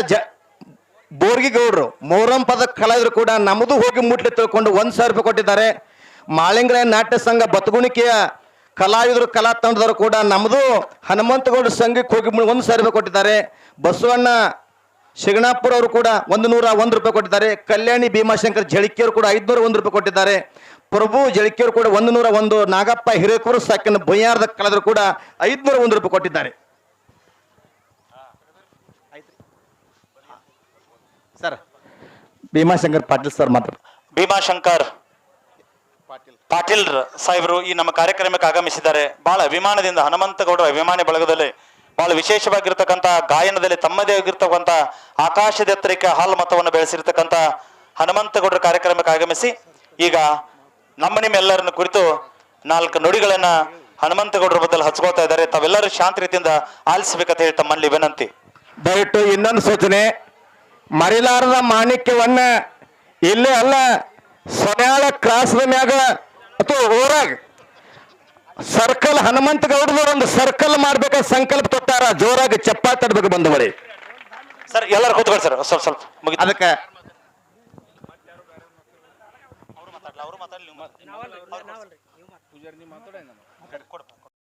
ಬೋರ್ಗಿಗೌಡರು ಮೊಹರಂ ಪದ ಕಲಾವಿದರು ಕೂಡ ನಮ್ಮದು ಹೋಗಿ ಮುಟ್ಲಿ ತಿಳ್ಕೊಂಡು 1,000 ರೂಪಾಯಿ ಕೊಟ್ಟಿದ್ದಾರೆ. ಮಾಳಿಂಗರ ನಾಟ್ಯ ಸಂಘ ಬತಗುಣಿಕೆಯ ಕಲಾವಿದರು ಕಲಾ ತಂಡದವರು ಕೂಡ ನಮ್ಮದು ಹನುಮಂತಗೌಡ ಸಂಘಕ್ಕೆ ಹೋಗಿ 1,000 ರೂಪಾಯಿ ಕೊಟ್ಟಿದ್ದಾರೆ. ಬಸವಣ್ಣ ಶಿಗಣಾಪುರ ಅವರು ಕೂಡ 101 ರೂಪಾಯಿ ಕೊಟ್ಟಿದ್ದಾರೆ. ಕಲ್ಯಾಣಿ ಭೀಮಾಶಂಕರ್ ಜಳಿಕಿಯವರು ಕೂಡ 501 ರೂಪಾಯಿ ಕೊಟ್ಟಿದ್ದಾರೆ. ಪ್ರಭು ಜಳಿಕಿಯವರು ಕೂಡ 101. ನಾಗಪ್ಪ ಹಿರೇಕೂರು ಸಾಕಿನ ಬೊಯ್ಯಾರದ ಕಲಾವಿದರು ಕೂಡ 501 ರೂಪಾಯಿ ಕೊಟ್ಟಿದ್ದಾರೆ. ಸರ್ ಭೀಮಾಶಂಕರ್ ಪಾಟೀಲ್ ಸರ್ ಮಾತ್ರ. ಭೀಮಾಶಂಕರ್ ಪಾಟೀಲ್ ಸಾಹೇಬರು ಈ ನಮ್ಮ ಕಾರ್ಯಕ್ರಮಕ್ಕೆ ಆಗಮಿಸಿದ್ದಾರೆ. ಬಹಳ ಅಭಿಮಾನದಿಂದ ಹನುಮಂತಗೌಡರ ಅಭಿಮಾನಿ ಬಳಗದಲ್ಲಿ ಬಹಳ ವಿಶೇಷವಾಗಿರ್ತಕ್ಕಂಥ ಗಾಯನದಲ್ಲಿ ತಮ್ಮದೇ ಆಗಿರ್ತಕ್ಕಂಥ ಆಕಾಶದ ಎತ್ತರಕ್ಕೆ ಹಾಲು ಮತವನ್ನು ಬೆಳೆಸಿರ್ತಕ್ಕಂಥ ಹನುಮಂತಗೌಡರ ಕಾರ್ಯಕ್ರಮಕ್ಕೆ ಆಗಮಿಸಿ ಈಗ ನಿಮ್ಮೆಲ್ಲರನ್ನು ಕುರಿತು 4 ನುಡಿಗಳನ್ನ ಹನುಮಂತಗೌಡರ ಬದಲು ಹಚ್ಕೋತಾ ಇದ್ದಾರೆ. ತಾವೆಲ್ಲರೂ ಶಾಂತ ರೀತಿಯಿಂದ ಆಲಿಸಬೇಕಂತ ಹೇಳಿ ತಮ್ಮಲ್ಲಿ ವಿನಂತಿ. ದಯವಿಟ್ಟು ಇನ್ನೊಂದು ಸೂಚನೆ, ಮರಿಲಾರದ ಮಾಣಿಕ್ಯವನ್ನ ಇಲ್ಲೇ ಅಲ್ಲ ಸೊನ್ಯಾಳ ಕ್ರಾಸ್ದ ಮ್ಯಾಗ ಅಥವಾ ಊರಾಗ ಸರ್ಕಲ್ ಹನುಮಂತಗೌಡದವ್ರು ಒಂದು ಸರ್ಕಲ್ ಮಾಡ್ಬೇಕ ಸಂಕಲ್ಪ ತೊಟ್ಟಾರ. ಜೋರಾಗಿ ಚಪ್ಪಾಳೆ ತಡ್ಬೇಕು ಬಂದವರೇ. ಸರ್ ಎಲ್ಲರೂ ಕೂತ್ಕೊಳ್ಳಿ ಸರ್, ಸ್ವಲ್ಪ ಮುಗಿತು. ಅದಕ್ಕೆ ಅವ್ರು ಮಾತಾಡ್ಲಿ